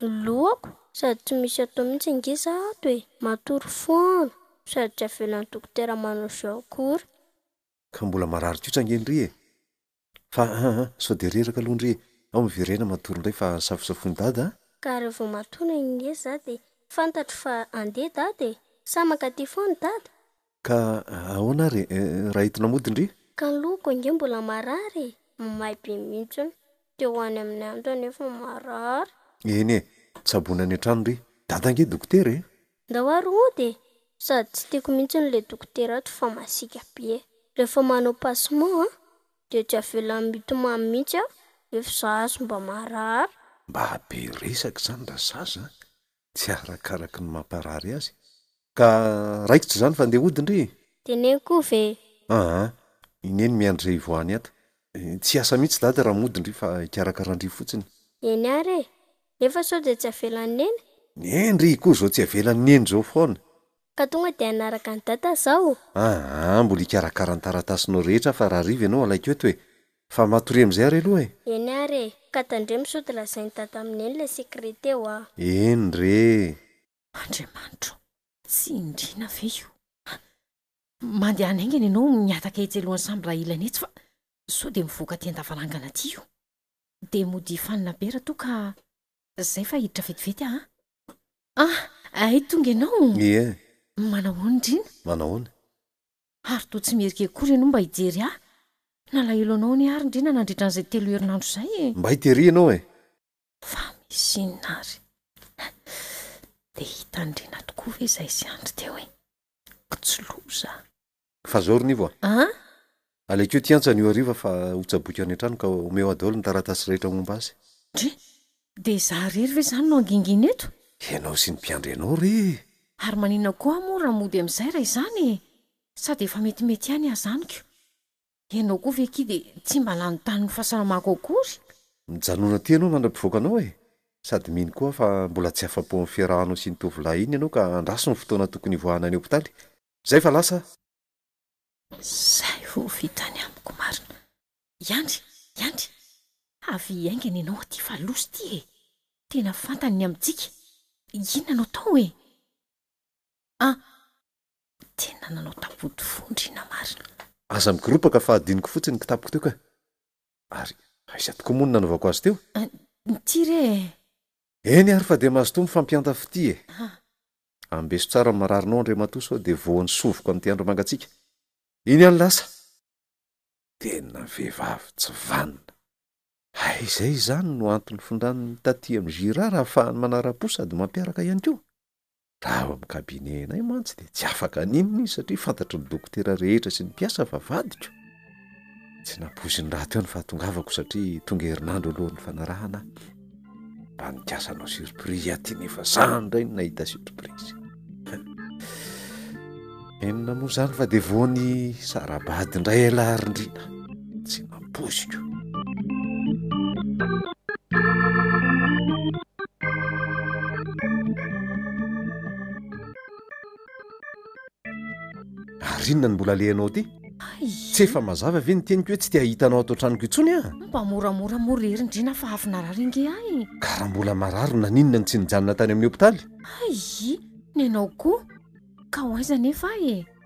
Lohako sady tsy misy atao mihitsy angeza ato e. Matory foana sady tsy avelan'ny dokotera manao zao akory. Ka mbola marary kosa angendry e? Fa sao dia reraka aloha ndry e. Ao miverena matory indray fa safosafony dada. Ka rehefa matona ingeza dia fantatro fa andeha dada e. Sa makaty foana dada. Ka ahoana ary raha hitina mody indry? Ka ny lohako ange mbola marary e. Mamay be mihitsiny. Dia ho any amin'ny andro nefa marary. Eny e, tsabona any an-trano ndry. Dada ange dokotera e? Ndao ary ody e. Sady tsy tiako mihitsy n'ilay dokotera ato fa masika be. Rehefa manao passement dia tsy avelan'ny mitomamy mihitsy rehefa zazo mba marary. Mba be resaka zany raha zaza. Tsy arakaraky ny mamparary azy. Ka raikitra zany fa andeha hody indry? Dia neny koa ve? Ineny miandry ivoany ato. Tsy asa mihitsy dada raha mody indry fa ikarakarandry fotsiny. Eny ary e. Nefa sao dia tsy avelan'ny neny? Nendry koa zao tsy avelan'ny neny zao foana. Ka tonga dia anaraka ny dada zao. Mbola ikarakaran'ny taratasinao rehetra fa raha riva ianao alaiko eto e. Fa matory amin'izay ary aloha e. Eny ary e. Ka tandremo sao dia lazainy dada amin'eny ilay sekrete ho a. Eny re. Andriamanitro, tsy indrina ve io? Mandeha any aingana ianao miataka hetselohan'ny samby raha ilana etsy fa sao dia mivoaka ty an-davarangana ty io. Dia mody fanina bera to ka zay fa hiditra vetivety ay tonga ianao. Manahoana indrina? Manahoana? Ary toa tsy merika akory ianao mba hijery nalahelo anao ny ary indrina nandritra an'izay 3 herinandro izay e. Mba hitery ianao e. Fa misy inona ary. Dia hitandrina tokoa ve izay sy andro teo e. Tsy loza. Fa zao ry nivo alekeo tiantsa ny io ariva fa hotsaboky any an-trano ka omeo adolo ny taratasy rehetra momba azy dre de za rery ve zany no anginginy eto ianao sy ny mpiandry anao re ary manina koa moa raha mody amin'izay raha izany sady efa metimety ihany azaniko ianao koa veky de tsy mba lany tany ny fahasalamako akory mijanona ty anao mandra-pivoaka anao sady miny koa fa mbola tsy afa-po amin'ny fiarahanao sy ny tovolahy iny ianao ka andraso ny fotoana tokony voahana any hopitaly zay fa lasa zay ho vitany amiko marina iandry avy aingany ianao aty fa losy ty tena fantany ny amintsika inona anao tao tena nanao tapody fondrina marina aza mikiropaka fa adiniko fotsiny ny kitapoko teo ka ary aiza tokoa moa no nanaovako azy teo ty re eny ary fa de mahazo to mifampianta fity ambeso tsara mararinao andre matoso de voan'ny sovoko an'ty andro mangatsika iny any lasa tena vehivavy tsy vanina izay zany no antony fondrany taty amin'ny gira raha ahafahany manara-po sady mampiaraka ihany koa raha ao amin'ny kabinenay mantsy de tsy afaka ninona izy satria fantatry ny dokotera rehetra sy ny mpiasa fa vadiko tsy nampozy ny raha teo ny fahatongavako satria tonga herinandro alohan'ny fanarahana mba nikasanao surprise aty nefa zandray ny nahita surprise enina moa zany fa de voany sarabady ndray alarindrina tsy nampoziko ary inona ny mbola lehanao ty tsy efa mazava ve ny teniko hoe tsy te hahitanao ato an-tranoko itsony mba moramora mo rerindrina fa afinararynge ahy ka raha mbola mararo na ninona ny tsy nijanona tany amin'ny hopitaly ny anao koa ka ho aiza nefa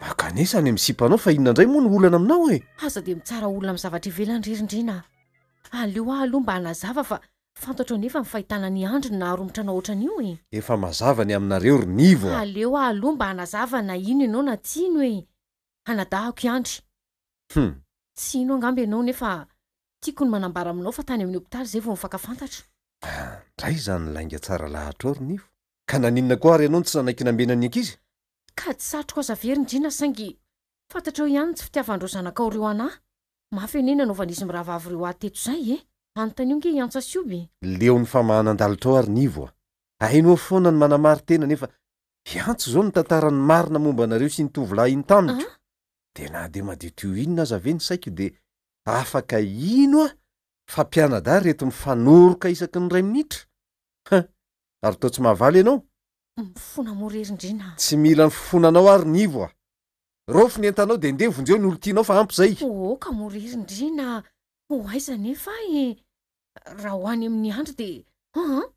makanesa any amisipanao fa inona indray moa ny olana aminao aza de mitsara olona amin'ny zavatra ivelany rerindrina aleo aloha mba hanazava fa fantatro nefa ny fahitana ny andro na haromitra na ohatran'io efa mazava ny aminareo rinivo aleo aloha mba hanazava na ino ianao na tsino hanadahako iandry tsy ino angamby ianao nefa tiako ny manambara aminao fa tany amin'ny hopitaly zay vao mifankafantatra ndray zany lainga tsara lahatra ao rinivo ka naninona koa ary ianao ny tsy nanankinambena ny ankizy ka tsy satroko aza verindrina saingy fantatra eo ihany tsy fitiavandreo zanakao reo anahy mafy enena novan'izy mirahavavy reo ahy teto zay anontanio nge iantsa sioby leo ny famahanan-dalitra ao ary nivo ainoa foana ny manamary tena nefa iantso zao ny tantarany marina momba anareo sy ny tovolahy iny tamiko de na de madito inona aza ve ny saiko de afaka ino fa mpianada reto mifanoroka isaky ny ray minitra ary to tsy mahavaly ianao mifona morerindrina tsy mila nyfonanao ary nivo rofo ny entanao de nde vonjeo ny olo tianao fa ampy zay ka morerindrina ho aiza nefa raha ho any amin'ny andro de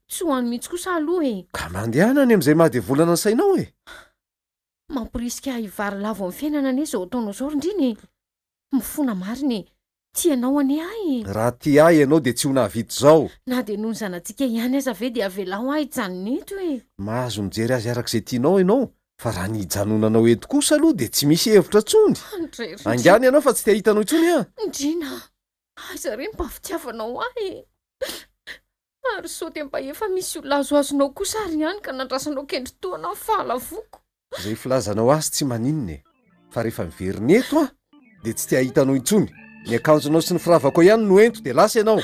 tsy ho any mihitsy kosa aloha ka mandehana any am'izay mahade volana ny sainao mampirisika ivary lavo amin'ny fiainana ane zao ataonao zao rindriny mifona mariny tianao ane ahy raha ty ahy ianao de tsy ho nahavito zao na de noho ny zanantsika ihany aza ve de avelao ahy janoneto mahazo mijery azy arak'izay tianao ianao fa raha ny janonanao eto kosa aloha de tsy misy hevitra tsony angany ianao fa tsy te hitanao itsony indrina aiza reny mba fitiavanao ahy ary so de mba efa misy olona azoazonao kosa ary ihany ka nandrasanao kendry toana ny fahalavoko zay filazanao azy tsy maninona fa rehefa miveriny eto de tsy te hahitanao itsony ny akanjonao sy ny firavako ihany no ento de lasa ianao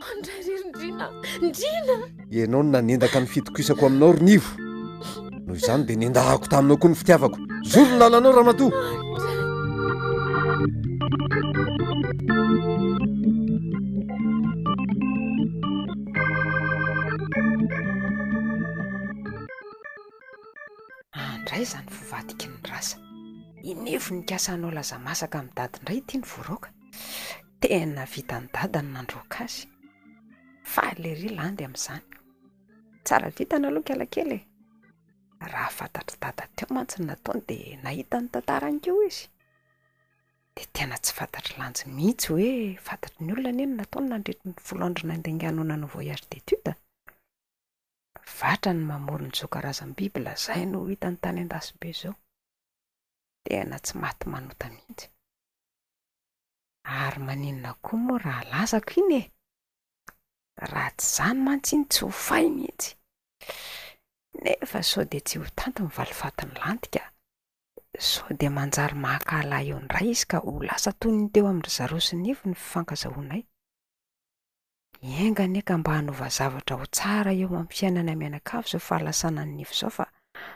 andray rerindrina indrina ianao no nanendaka ny fitokisako aminao rinivo noho izany de nendahako taminao koa ny fitiavako zoro ny lalanao ramatoa andray zany vovadiky ny rasa inevo nikasanao laza masaka amin'ny dady indray tia ny voroaka tena vita ny dada ny nandroaka azy faalery landy amin'izany tsara vitana aloha kialakely raha fantatry dada teo mantsy ny nataony de nahita ny tantaranyko izy de tena tsy fantatry lanjy mihitsy hoe fantatry ny olona neny nataony nandrety ny volandrona andenganona ny voyage d'étude vatra ny mamorony zao karazam-bibla zay no hitany tany an-dasy be zao tena tsy maty manota mihitsy ary maninona koa moa raha lazako iny raha tsy zany mantsy iny tsy ho fay mihitsy nefa sao de tsy ho tanty mivaly fatiny lantika sao dia manjary mahakala eo ndray izy ka ho lasa toniny teo amin'ry zareo sy nivo ny fifankazahoanay. Iengany ka mba hanova zavatra ho tsara eo amin'ny fiainana mianakavy zao fahalasana ny nivo zao fa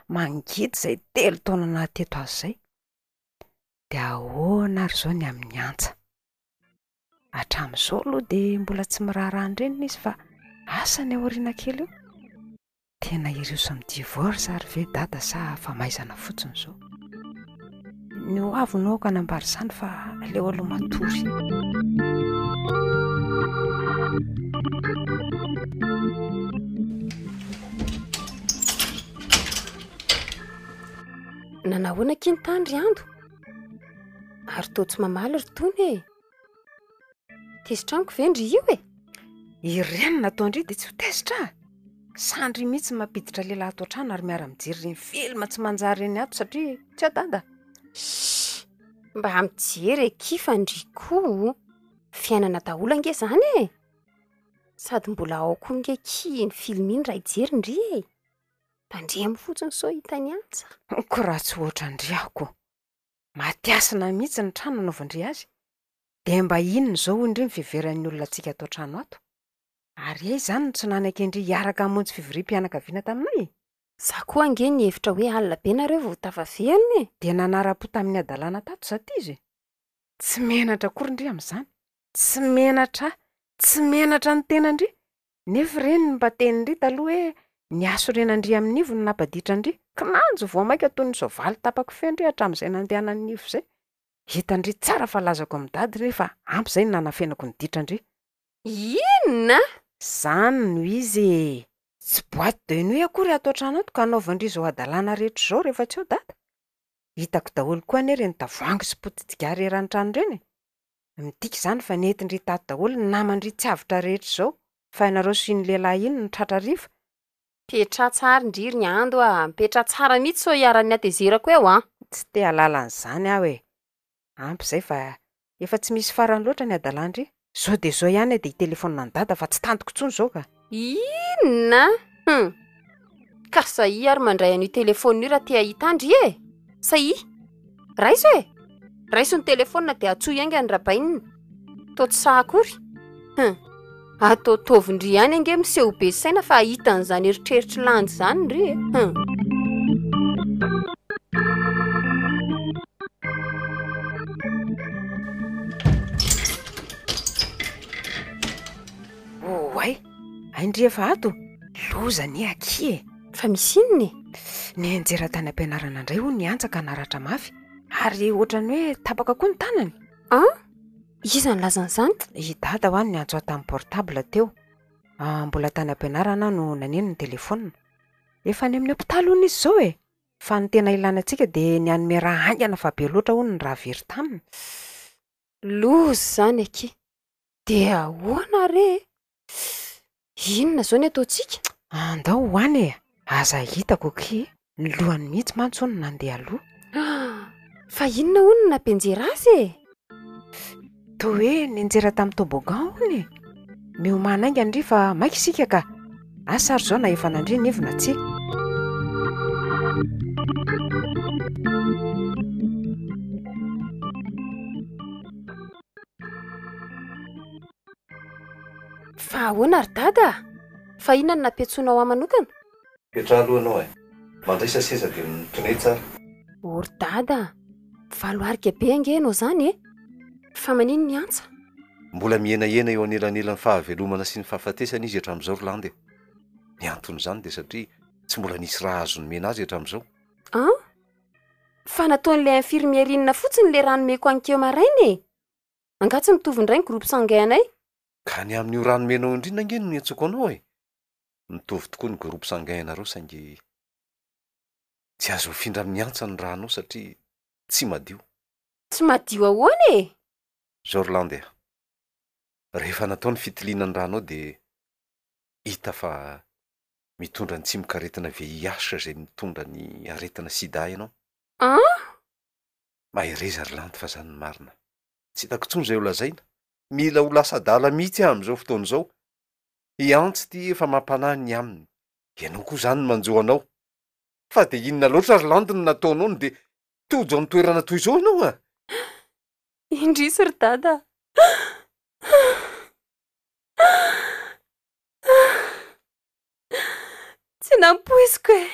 mangidy izay 3 taona nahateto azy izay. Dia ahoana ary zao ny amin'ny antsa. Hatramin'izao aloha dia mbola tsy miraharahany izy fa asa ny aoriana kely io. Tena ireo sy midivorce ary ve dada sa fa maizana fotsiny zao. Ny ho avonao ka nambary izany fa aleo aloha matory. Nanahoana kiny tandry ando? Ary toa tsy mamaly ry tony e. Tezitra amiko ve ndry io e? Ireny natao ndry dia tsy ho tezitra. Sandry mihitsy mampiditra lehilahy ato an-trano ary miara mijery ireny filma tsy manjary eny ato satria tsy adada. Mba mijery ekifa ndry koa. Fiainana daholo ange zany e. Sady mbola ao koa nge ny film iny raha hijery ndry e. Tandremo fotsiny so hitany antsa. Ko raha tsy ohatra ndry ahoko. Matiasina mihitsy ny trano anaovandry azy. Dia mba inona zao indry ny fiveran'ny olona antsika ato an-trano ato. Ary izany no tsy nanaiky ndry hiaraka hamonjy fivorim-pianakaviana taminay. Za koa ange ny hevitra hoe alina be nareo vao tafaveriny e. Dia nanara-po tamin'ny adalana tato za ty izy. Tsy menatra akory ndry amin'izany. Tsy menatra ny tena ndry. Nefa ireny ny mbateny ndry taloha hoe ny asorena ndry amin'ny nivo no napaditra ndry. Kinanjo vao maika toy ny soavaly tapako fe ndry hatramin'izay nandehana ny nivo izay. Hita ndry tsara fa lazako amin'ny dady rehefa ampy izay nanafenako ny ditra ndry. Inona? Zany no izy. Tsy boîte de nuit akory ato an-trano ato ka anaovandry izao adalana rehetra izao rehefa tsy ho dada. Hitako daholo koa anery ny tavoahangy sy potitigary eran'ny trano ireny. Midika izany fa nentindry tato daholo ny namandry tsy avitra rehetra izao. Fa ianareo sy ny lehilahy iny ny tratra riva. Petra tsara ndry ny ando a. Petra tsara mihitsy so hiara-ny atezerako eo a. Tsy te alalan'izany aho e. Ampy izay fa efa tsy misy farany loatra ny adalandry. Zao dia zao ihany dia telefonina ny dada fa tsy tantoko intsony izao ka. Inona? Ka sahi ary mandray an'io telefonina io raha te hahita andry e. Sahi? Raiso e. Raiso ny telefonina dia atsoa ianga ny rabainina. Tô tsy sa akory. Ataotovindry ihany ange miseho be saina fa ahita an'izany eritreritry landy zany ndry e. Oay, aindry efa ato. Loza ny aky e. Fa misy inona e? Ny anjera tany am-pianarana indray ho ny antsaka naratra mafy. Ary ohatrany hoe tapaka koa ny tanany. Iza ny lazan'izany? I dada ho any ny antso tamin'ny portable teo. Mbola tany am-pianarana no naneno ny telefonina. Efa any amin'ny hopitaly hono izy zao e. Fa ny tena ilanantsika dia ny anome raha haingana fa be loatra hono ny raha very taminy. Loza zany aky. Dia ahoana re? Inona zao ny ataontsika? Andao ho any e. Aza hitako aky. Ny lohany mihitsy mantsy hono nandeha aloha. Fa inona hono nampianjera azy e? Toa hoe nianjera tamin'ny tobogan hono e. Miomana aingana ndry fa maika isika ka. Asa ary zao na efa nandry ny hevina tsia. Fa ahoana ry dada? Fa inona no nampiantsoanao ahy manokana? Petra alohanao e. Mandraisa seza dia mitonay tsara. Ry dada, valoarika be ange ianao zany e. Fa manino ny antsa? Mbola mienahena eo anelan'elan'ny fahavelomana sy ny fahafatesana izy hatramin'izao Rolandy. Ny anton'izany dia satria tsy mbola nisy raha azony mena azy hatramin'izao. Fa nataon'ilay infirmierinina fotsiny le ranomeko ankeo maraina e. Angatsy mitovy indray ny groupe sangainay. Ka ny amin'io ranomenao indrindra angeny no antsoko anao e. Mitovy tokoa ny groupe sangainareo saingy tsy azo hifindra amin'ny antsa ny rahanao satria tsy madio. Tsy madio ahoana e? Zao Rolandy, rehefa natao ny fitiliana ny ranao dia hita fa mitondra ny tsimokaretina VIH izay mitondra ny aretina sida ianao. Mahireza Rolandy fa zany marina. Tsy hitako intsony izay ho lazaina. Mila ho lasa adala mihitsy amin'izao fotoan'izao. Iantsy ty efa mampanahy ny aminy. Ianao koa zany manjo anao. Fa dia inona loatra Rolandy no nataonao dia tojo amin'ny toerana toy izao ianao a? Indrisy ry dada. Tsy nampoiziko e.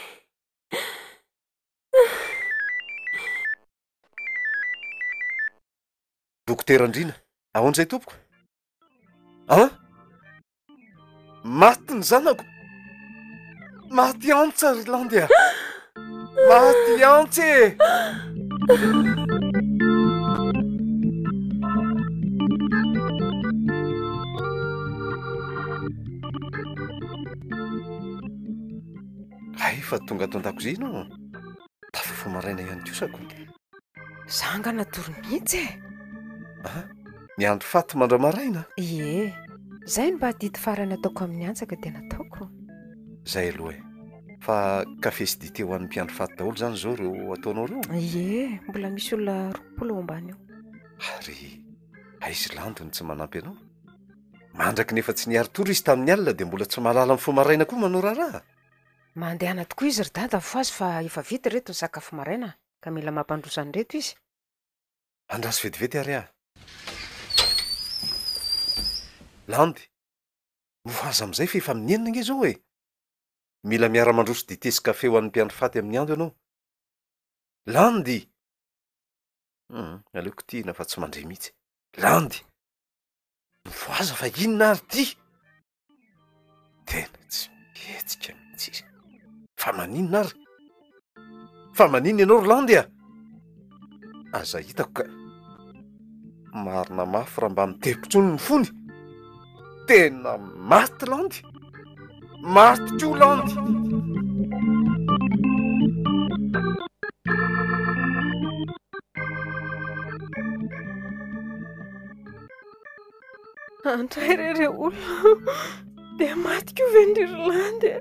Dokotera Andrina, ahoana izay tompoko? Ah? Maty ny zanako. Maty antsa ry landy a. Maty antsy. Ay, fa tonga ato an-dakozia ianao. Tafafo maraina ihany kosako. Zangana tory mihitsy e. Ah, miandro faty mandra-maraina. Ie, zay mba dity farany ataoko amin'ny antsaka tena ataoko. Zay aloha e. Fa kafe sy dite ho an'ny mpiandro faty daholo zany zao reo ataonao reo. Ie, mbola misy olona 20 ao ambany eo. Ary aizy landony tsy manampy anao. Mandraky nefa tsy niary tory izy tamin'ny alina dia mbola tsy mahalala amin'ny fo maraina koa manao raharaha. Mandehana tokoa izy ry dada fo azy fa efa vita reto ny sakafo maraina ka mila mampandrosany reto izy. Andraso vetivety ary ah. Landy, mivoaza amin'izay fa efa amin'ny enina nge zao e. Mila miara-mandroso dite sy kafe ho an'ny mpiandro faty amin'ny andro ianao. Landy! Aleoko tiana fa tsy mandray mihitsy. Landy! Mivoaza fa inona ary ty? Tena tsy mihetsika mihitsy izy. Fa maninona ary? Fa maninona ianao ry Landy a? Aza hitako ka. Marina mafy raha mba mitepitsony ny fony. Tena maty Landy. Maty koa Landy. Andray rery olona dia maty koa vendry Landy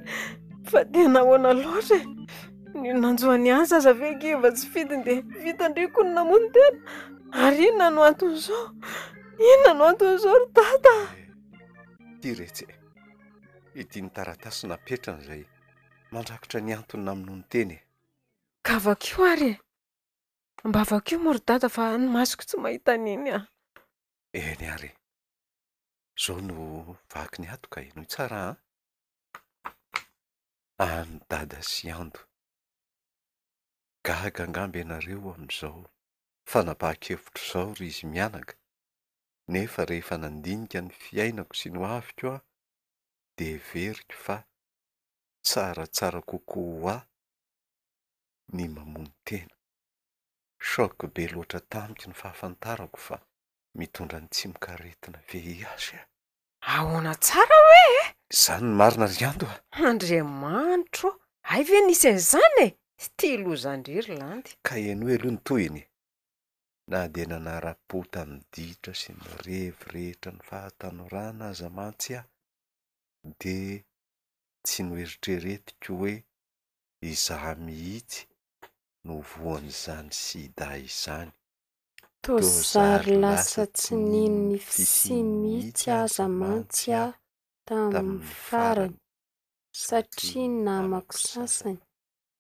fa dia nahoana loatra ny nanjoany azy aza ve keva tsy fidiny dia vita ndreko ny namony tena. Ary inona no anton'izao? Inona no anton'izao ry dada? Ty retsy ity ny taratasy napetrana izay mandrakotra ny antony namino ny teny. Ka vakio ary mba vakio moa ry dada fa ny masoko tsy mahita an'iny a. Eny ary. Zao no vaky ny ato ka ino tsara a? Any dada sy ando. Gaga angamby ianareo amin'izao fanapahan-kevitro izao ry izy mianaka. Nefa rehefa nandinika ny fiainako sy ny hoaviko aho dia veriko fa tsaratsara kokoa aho ny mamony tena. Shok be loatra tamiko ny fahafantarako fa mitondra ny tsy mikaretina ve azy aho. Ahoana tsara hoe? Zany marina ry ando a. Andriamanitro, ay ve nisy an'izany e? Stilo zandry Landy. Ka eny hoe aloha ny toyiny. Na dia nanara-pota ny ditra sy ny revy rehetra ny fahatanorana aza mantsy aho dia tsy noeritreretiko hoe izaho mihitsy no voan'izany sida izany. Tozary lasa tsy nin'ny fisiny mihitsy aza mantsy aho tamin'ny farany satria ny namako sasany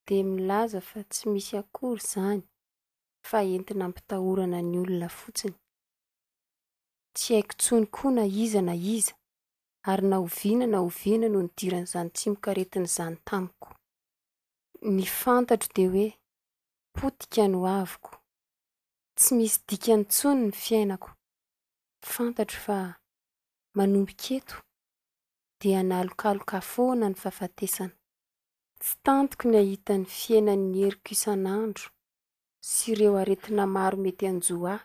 dia milaza fa tsy misy akory izany fa entina ampitahorana ny olona fotsiny. Tsy haiko tsony koa na iza ary na oviana no nidiran'izany tsy mikaretin'izany tamiko. Ny fantatro dia hoe potika no aviko. Tsy misy dikany tsony ny fiainako. Fantatro fa manomboka eto dia nalokaloka foana ny fahafatesana. Tsy tantiko ny ahita ny fiainan'ny heriko isan'andro sy ireo aretina maro mety anjo ahy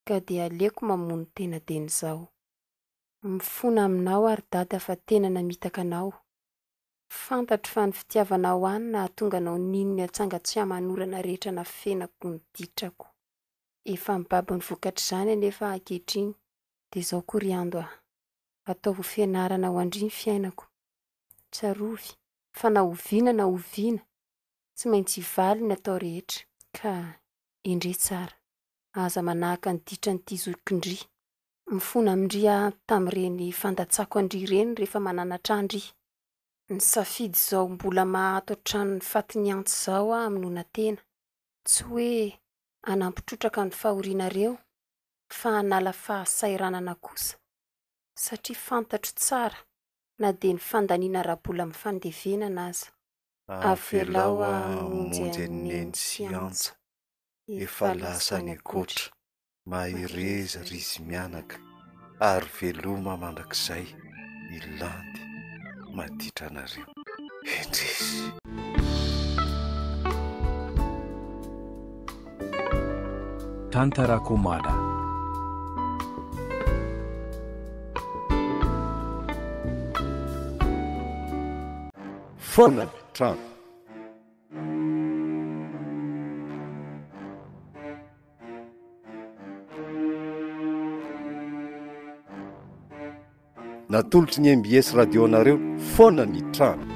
ka dia aleoko mamony tena teny izao. Mifona aminao ary dada fa tena namitaka anao. Fantatro fa ny fitiavanao any nahatonga anao ninony hatsangatsiaman'orana rehetra nafenako ny ditrako. Efa mibaby ny vokatra izany anefa ankehitriny dia izao koa ry ando aho. Ataovo fianarana ho andry ny fiainako. Tsarovy fa na oviana tsy maintsy hivaly ny atao rehetra ka indre tsara aza manahaka ny ditra nyity zokindry. Mifona amindry aho tamin'ireny fandatsako andry ireny rehefa mananatra andry. Ny safidy izao mbola mahato hatrano ny faty ny antsy izao aho aminona tena tsy hoe anampitrotraka ny fahorianareo fa hanala fahasairanana kosa satria fantatro tsara na dia ny fandaniana rabola amin'ny fandevenana aza avelao amonjy neny sy antsa efa lasa ny akoatra mahireza rizy mianaka ary veloma mandrakizay ilandy maditra anareo endresy Tantarakomana. Foana trano. Natolotry ny MBS radio anareo foana ny trano.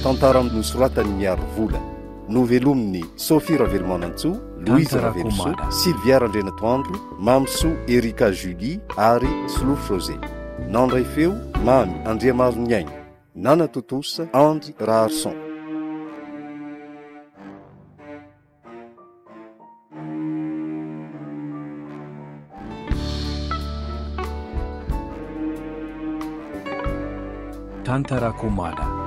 Tantara nosoratany Miaro Vola. Novelomin'ny Sophie Ravelmanantsoa, Louise Ravelsoa, Sylvia Randrenatoandro, Mamso Erika Julie ary Slof José. Nandray feo Mamy Andriamaro Niaigny, Nana Totosa Andry Raharson. Tantarakomana.